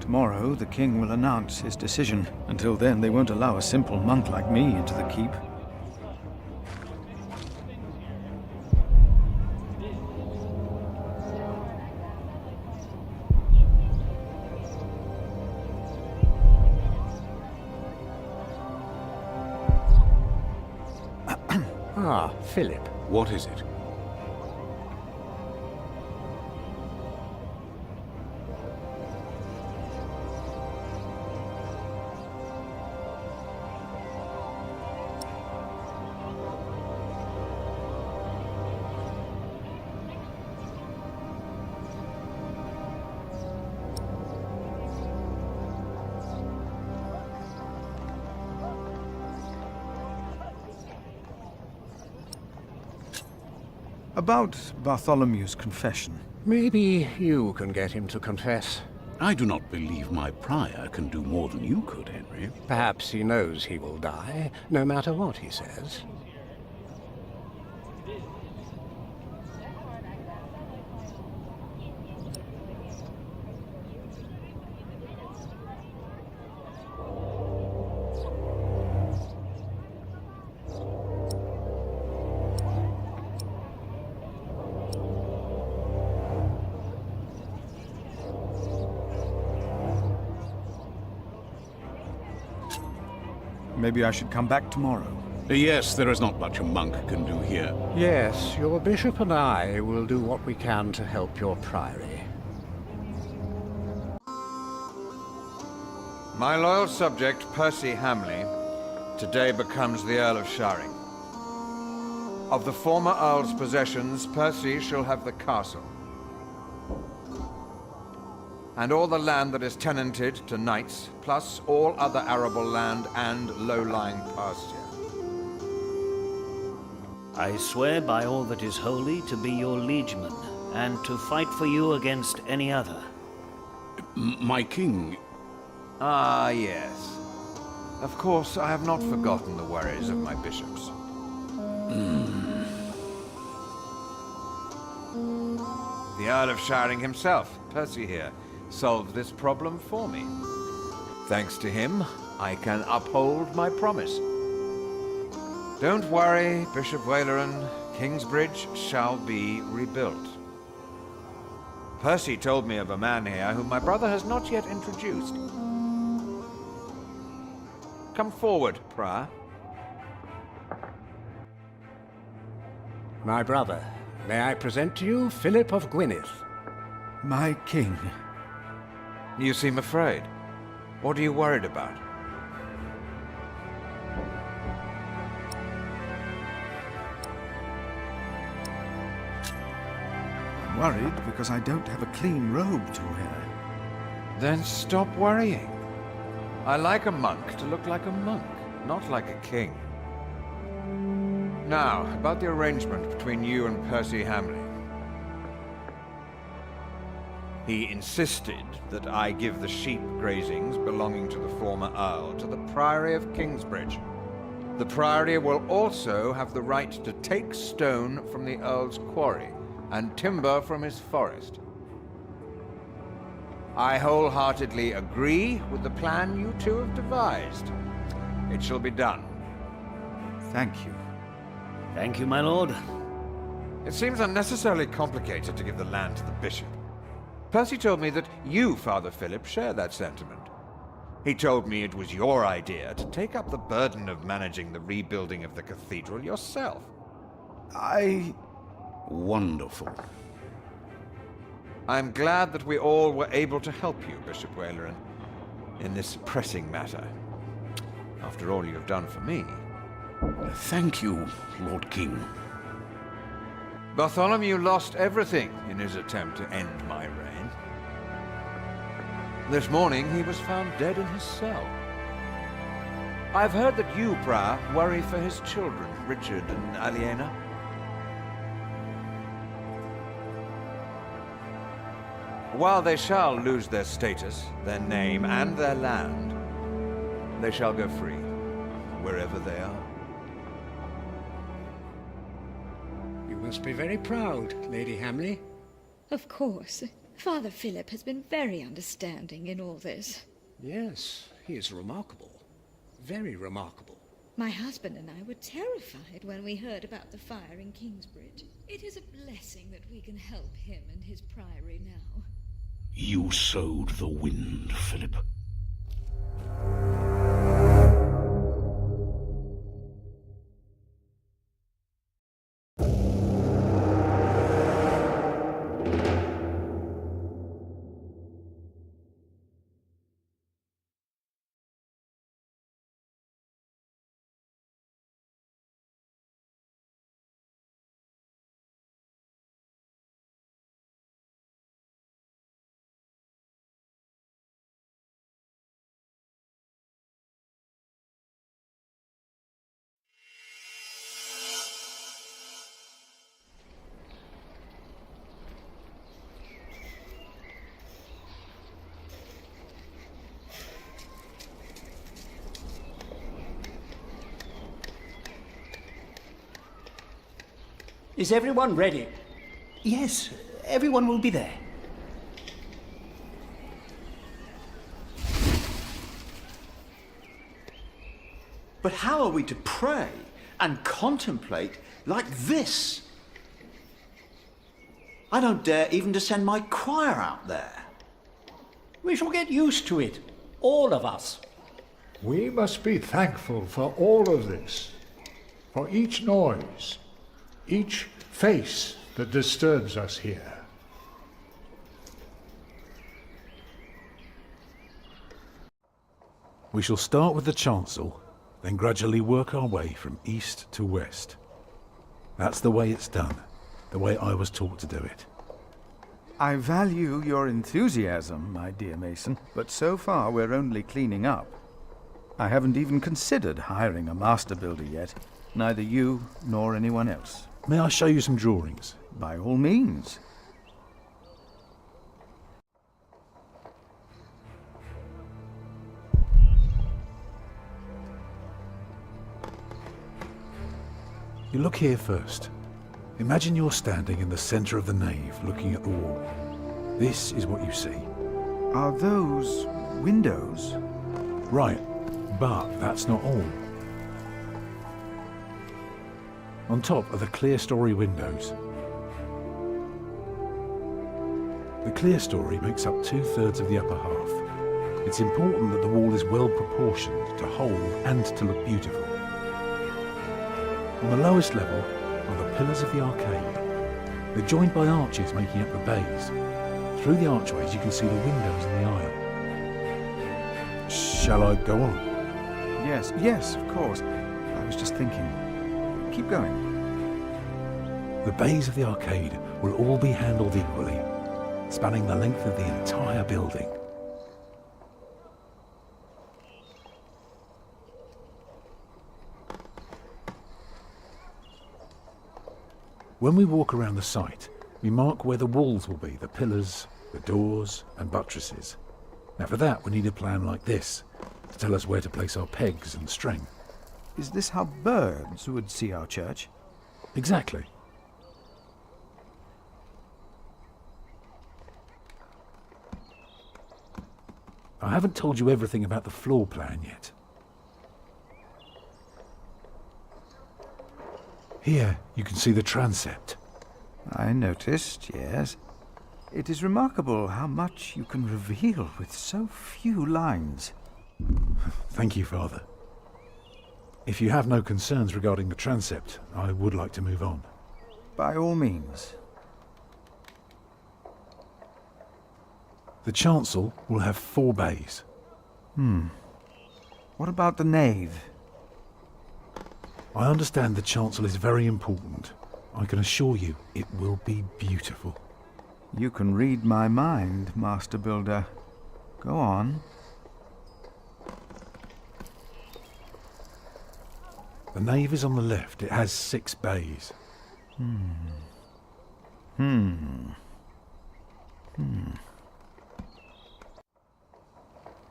Tomorrow, the king will announce his decision. Until then, they won't allow a simple monk like me into the keep. Ah, Philip, what is it? About Bartholomew's confession. Maybe you can get him to confess. I do not believe my prior can do more than you could, Henry. Perhaps he knows he will die, no matter what he says. Maybe I should come back tomorrow. Yes, there is not much a monk can do here. Yes, your bishop and I will do what we can to help your priory. My loyal subject, Percy Hamley, today becomes the Earl of Sharing. Of the former Earl's possessions, Percy shall have the castle. And all the land that is tenanted to knights, plus all other arable land and low-lying pasture. I swear by all that is holy to be your liegeman, and to fight for you against any other. My king... Ah, yes. Of course, I have not forgotten the worries of my bishops. The Earl of Sharing himself, Percy here, solved this problem for me. Thanks to him, I can uphold my promise. Don't worry, Bishop Waleran. Kingsbridge shall be rebuilt. Percy told me of a man here whom my brother has not yet introduced. Come forward, Prior. My brother, may I present to you Philip of Gwynedd? My king. You seem afraid. What are you worried about? I'm worried because I don't have a clean robe to wear. Then stop worrying. I like a monk to look like a monk, not like a king. Now, about the arrangement between you and Percy Hamley. He insisted that I give the sheep grazings belonging to the former Earl to the Priory of Kingsbridge. The Priory will also have the right to take stone from the Earl's quarry and timber from his forest. I wholeheartedly agree with the plan you two have devised. It shall be done. Thank you. Thank you, my lord. It seems unnecessarily complicated to give the land to the bishop. Percy told me that you, Father Philip, share that sentiment. He told me it was your idea to take up the burden of managing the rebuilding of the cathedral yourself. Wonderful. I'm glad that we all were able to help you, Bishop Waleran, in this pressing matter. After all you have done for me. Thank you, Lord King. Bartholomew lost everything in his attempt to end my reign. This morning he was found dead in his cell. I've heard that you, Prior, worry for his children, Richard and Aliena. While they shall lose their status, their name, and their land, they shall go free, wherever they are. You must be very proud, Lady Hamley. Of course. Father Philip has been very understanding in all this. Yes, he is remarkable. Very remarkable. My husband and I were terrified when we heard about the fire in Kingsbridge. It is a blessing that we can help him and his priory now. You sowed the wind, Philip. Is everyone ready? Yes, everyone will be there. But how are we to pray and contemplate like this? I don't dare even to send my choir out there. We shall get used to it, all of us. We must be thankful for all of this, for each noise, each face that disturbs us here. We shall start with the chancel, then gradually work our way from east to west. That's the way it's done, the way I was taught to do it. I value your enthusiasm, my dear Mason, but so far we're only cleaning up. I haven't even considered hiring a master builder yet, neither you nor anyone else. May I show you some drawings? By all means. You look here first. Imagine you're standing in the center of the nave, looking at the wall. This is what you see. Are those windows? Right, but that's not all. On top are the clerestory windows. The clerestory makes up 2/3 of the upper half. It's important that the wall is well proportioned to hold and to look beautiful. On the lowest level are the pillars of the arcade. They're joined by arches making up the bays. Through the archways you can see the windows in the aisle. Shall I go on? Yes, of course. I was just thinking. Keep going. The bays of the arcade will all be handled equally, spanning the length of the entire building. When we walk around the site, we mark where the walls will be, the pillars, the doors and buttresses. Now for that we need a plan like this, to tell us where to place our pegs and string. Is this how birds would see our church? Exactly. I haven't told you everything about the floor plan yet. Here you can see the transept. I noticed, yes. It is remarkable how much you can reveal with so few lines. Thank you, Father. If you have no concerns regarding the transept, I would like to move on. By all means. The chancel will have 4 bays. What about the nave? I understand the chancel is very important. I can assure you it will be beautiful. You can read my mind, Master Builder. Go on. The nave is on the left. It has 6 bays.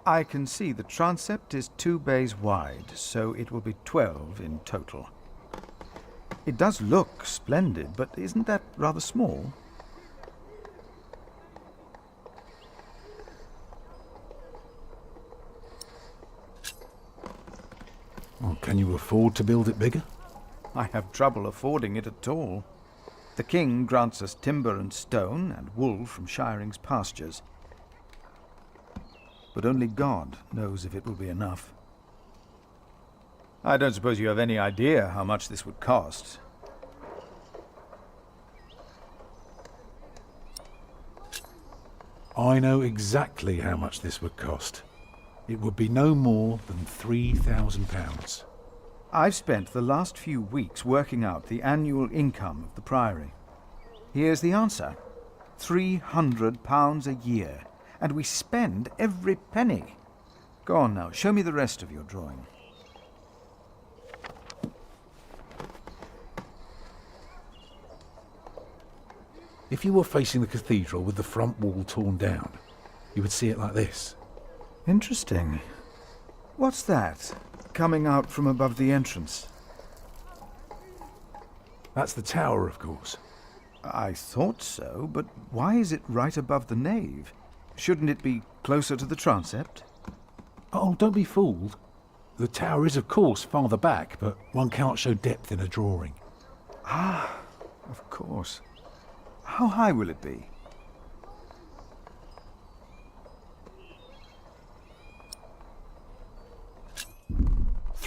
I can see the transept is 2 bays wide, so it will be 12 in total. It does look splendid, but isn't that rather small? Well, can you afford to build it bigger? I have trouble affording it at all. The king grants us timber and stone and wool from Shiring's pastures. But only God knows if it will be enough. I don't suppose you have any idea how much this would cost. I know exactly how much this would cost. It would be no more than £3,000. I've spent the last few weeks working out the annual income of the Priory. Here's the answer. £300 a year. And we spend every penny. Go on now, show me the rest of your drawing. If you were facing the cathedral with the front wall torn down, you would see it like this. Interesting. What's that, coming out from above the entrance? That's the tower, of course. I thought so, but why is it right above the nave? Shouldn't it be closer to the transept? Oh, don't be fooled. The tower is, of course, farther back, but one can't show depth in a drawing. Ah, of course. How high will it be?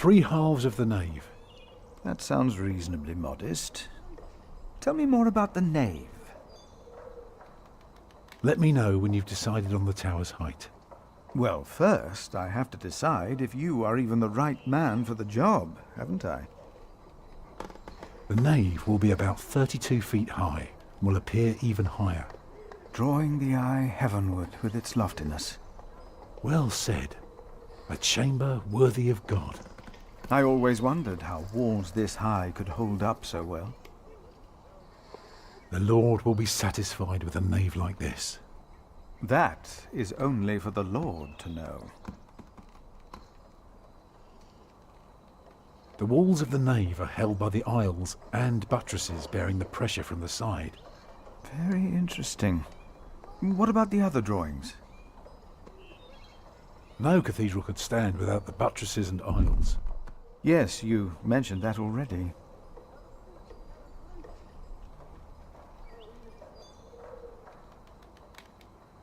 3 halves of the nave. That sounds reasonably modest. Tell me more about the nave. Let me know when you've decided on the tower's height. Well, first, I have to decide if you are even the right man for the job, haven't I? The nave will be about 32 feet high, and will appear even higher. Drawing the eye heavenward with its loftiness. Well said. A chamber worthy of God. I always wondered how walls this high could hold up so well. The Lord will be satisfied with a nave like this. That is only for the Lord to know. The walls of the nave are held by the aisles and buttresses bearing the pressure from the side. Very interesting. What about the other drawings? No cathedral could stand without the buttresses and aisles. Yes, you mentioned that already.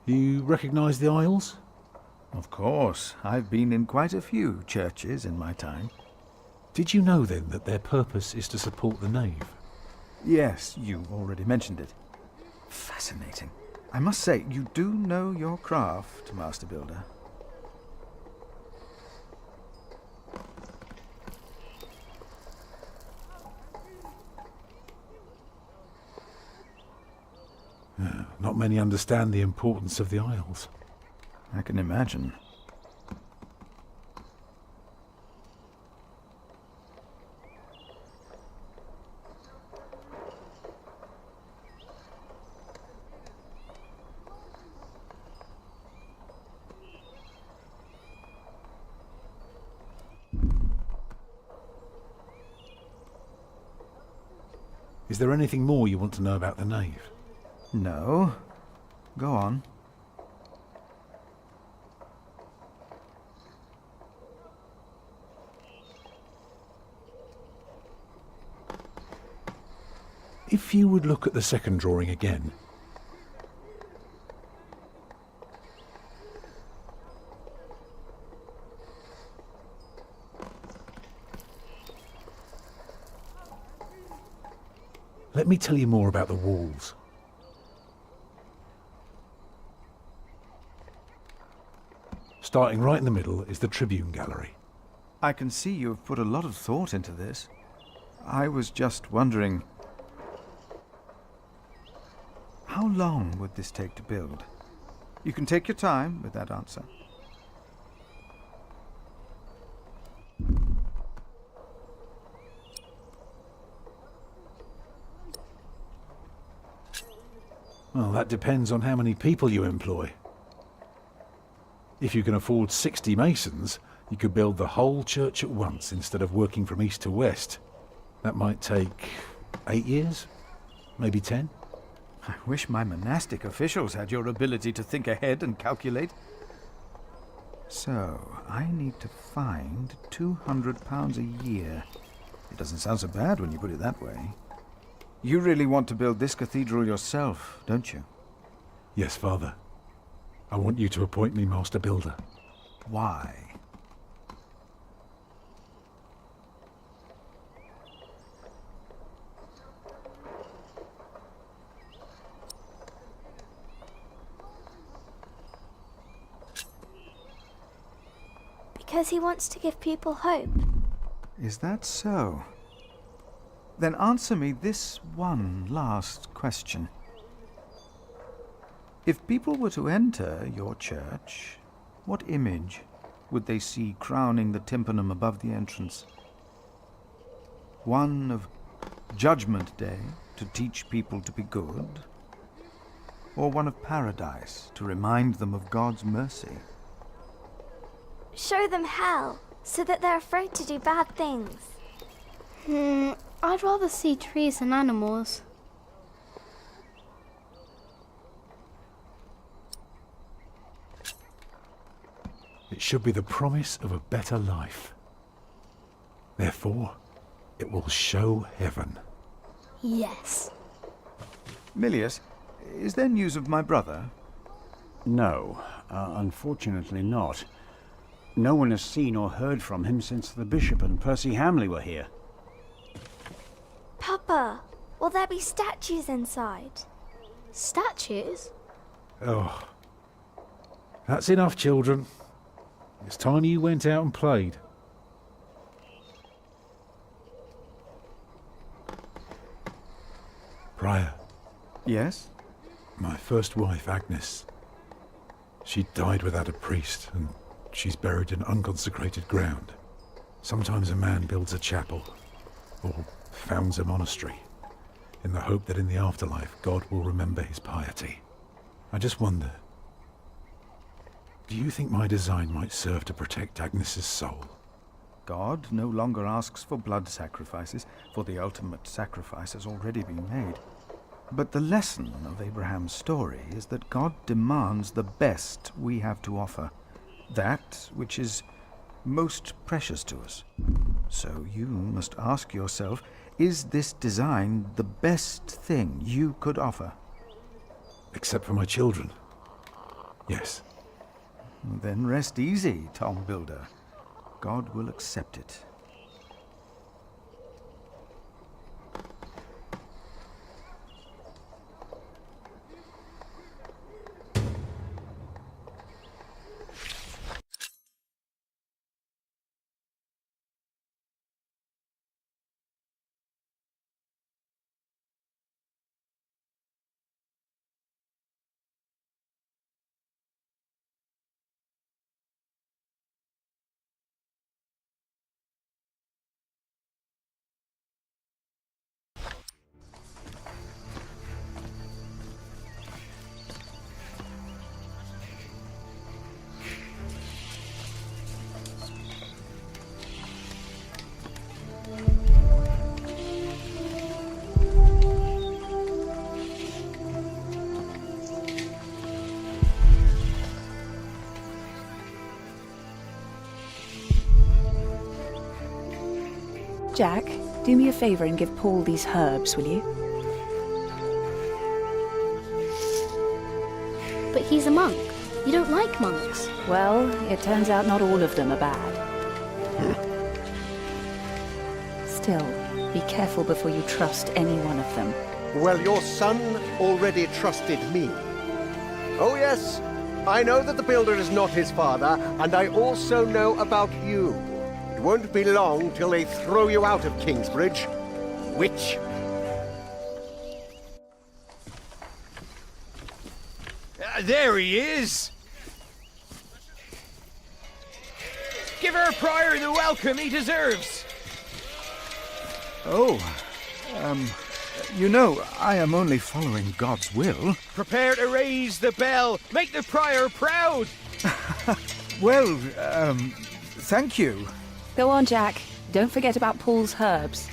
You recognize the aisles? Of course. I've been in quite a few churches in my time. Did you know then that their purpose is to support the nave? Yes, you already mentioned it. Fascinating. I must say, you do know your craft, Master Builder. Not many understand the importance of the aisles. I can imagine. Is there anything more you want to know about the nave? No. Go on. If you would look at the second drawing again. Let me tell you more about the walls. Starting right in the middle is the tribune gallery. I can see you have put a lot of thought into this. I was just wondering, how long would this take to build? You can take your time with that answer. Well, that depends on how many people you employ. If you can afford 60 masons, you could build the whole church at once instead of working from east to west. That might take 8 years, maybe 10. I wish my monastic officials had your ability to think ahead and calculate. So, I need to find £200 a year. It doesn't sound so bad when you put it that way. You really want to build this cathedral yourself, don't you? Yes, Father. I want you to appoint me Master Builder. Why? Because he wants to give people hope. Is that so? Then answer me this one last question. If people were to enter your church, what image would they see crowning the tympanum above the entrance? One of Judgment Day to teach people to be good? Or one of Paradise to remind them of God's mercy? Show them hell, so that they're afraid to do bad things. I'd rather see trees and animals. It should be the promise of a better life. Therefore, it will show heaven. Yes. Milius, is there news of my brother? No, unfortunately not. No one has seen or heard from him since the bishop and Percy Hamley were here. Papa, will there be statues inside? Statues? Oh. That's enough, children. It's time you went out and played. Prior. Yes? My first wife, Agnes. She died without a priest, and she's buried in unconsecrated ground. Sometimes a man builds a chapel, or founds a monastery, in the hope that in the afterlife God will remember his piety. I just wonder, do you think my design might serve to protect Agnes's soul? God no longer asks for blood sacrifices, for the ultimate sacrifice has already been made. But the lesson of Abraham's story is that God demands the best we have to offer, that which is most precious to us. So you must ask yourself, is this design the best thing you could offer? Except for my children. Yes. Then rest easy, Tom Builder. God will accept it. Jack, do me a favour and give Paul these herbs, will you? But he's a monk. You don't like monks. Well, it turns out not all of them are bad. Still, be careful before you trust any one of them. Well, your son already trusted me. Oh yes, I know that the builder is not his father, and I also know about you. It won't be long till they throw you out of Kingsbridge. Witch. There he is! Give our prior the welcome he deserves! Oh, you know, I am only following God's will. Prepare to raise the bell! Make the prior proud! Well, thank you. Go on, Jack. Don't forget about Paul's herbs.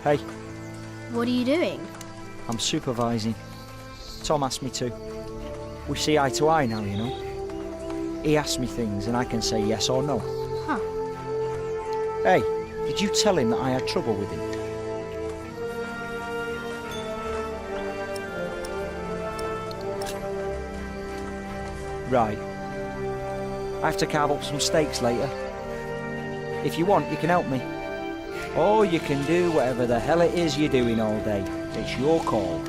Hey. What are you doing? I'm supervising. Tom asked me to. We see eye to eye now, you know. He asks me things and I can say yes or no. Huh. Hey, did you tell him that I had trouble with him? Right. I have to carve up some steaks later. If you want, you can help me. Or you can do whatever the hell it is you're doing all day. It's your call.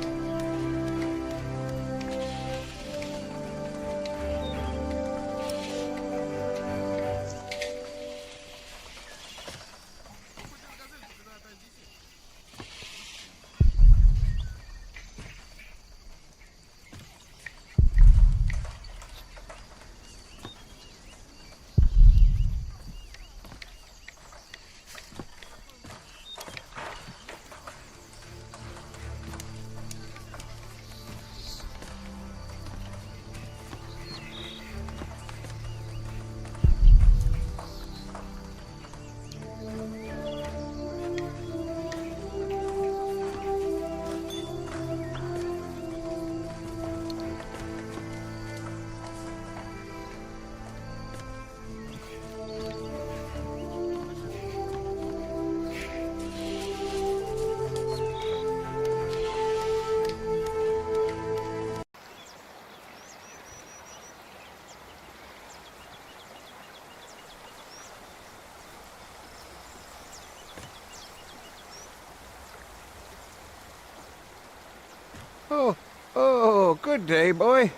Oh, good day, boy.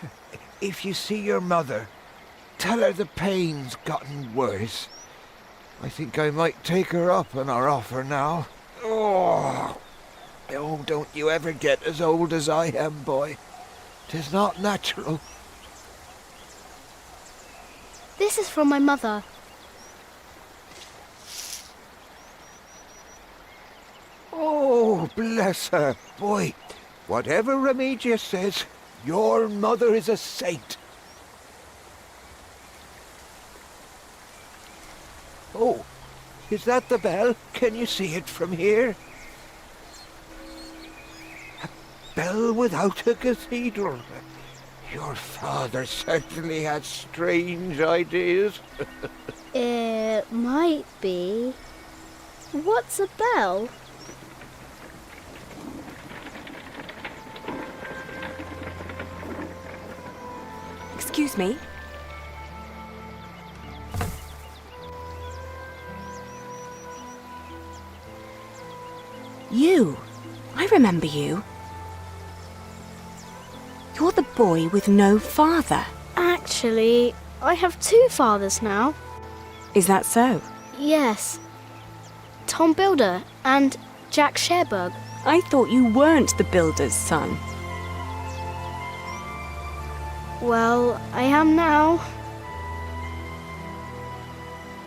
If you see your mother, tell her the pain's gotten worse. I think I might take her up on our offer now. Oh, don't you ever get as old as I am, boy. 'Tis not natural. This is from my mother. Oh, bless her. Boy, whatever Remigius says, your mother is a saint. Oh, is that the bell? Can you see it from here? A bell without a cathedral. Your father certainly had strange ideas. It might be. What's a bell? Excuse me. You. I remember you. You're the boy with no father. Actually, I have two fathers now. Is that so? Yes. Tom Builder and Jack Sherbug. I thought you weren't the builder's son. Well, I am now.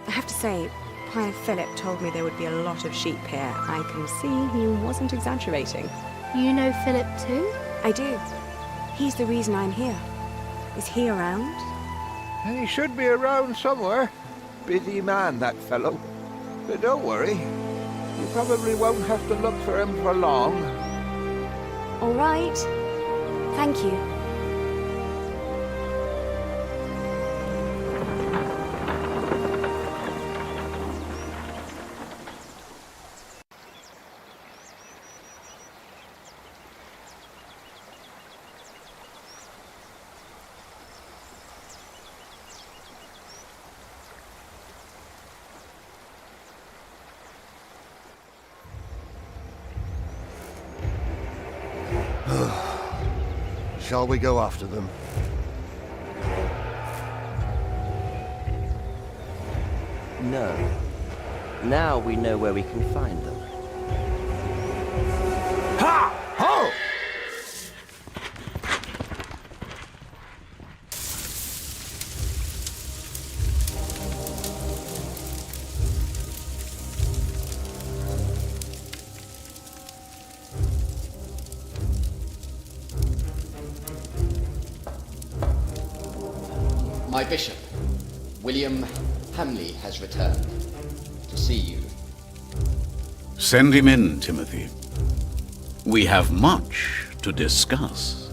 I have to say, Prior Philip told me there would be a lot of sheep here. I can see he wasn't exaggerating. You know Philip too? I do. He's the reason I'm here. Is he around? He should be around somewhere. Busy man, that fellow. But don't worry. You probably won't have to look for him for long. All right. Thank you. Shall we go after them? No. Now we know where we can find them. Ha! Ho! My bishop, William Hamley, has returned to see you. Send him in, Timothy. We have much to discuss.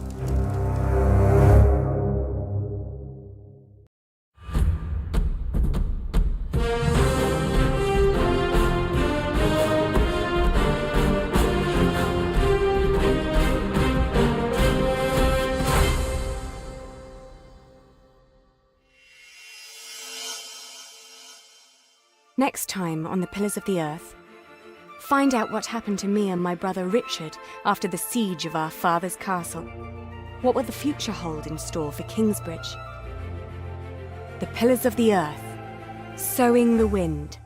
Next time on the Pillars of the Earth, find out what happened to me and my brother Richard after the siege of our father's castle. What will the future hold in store for Kingsbridge? The Pillars of the Earth, Sowing the Wind.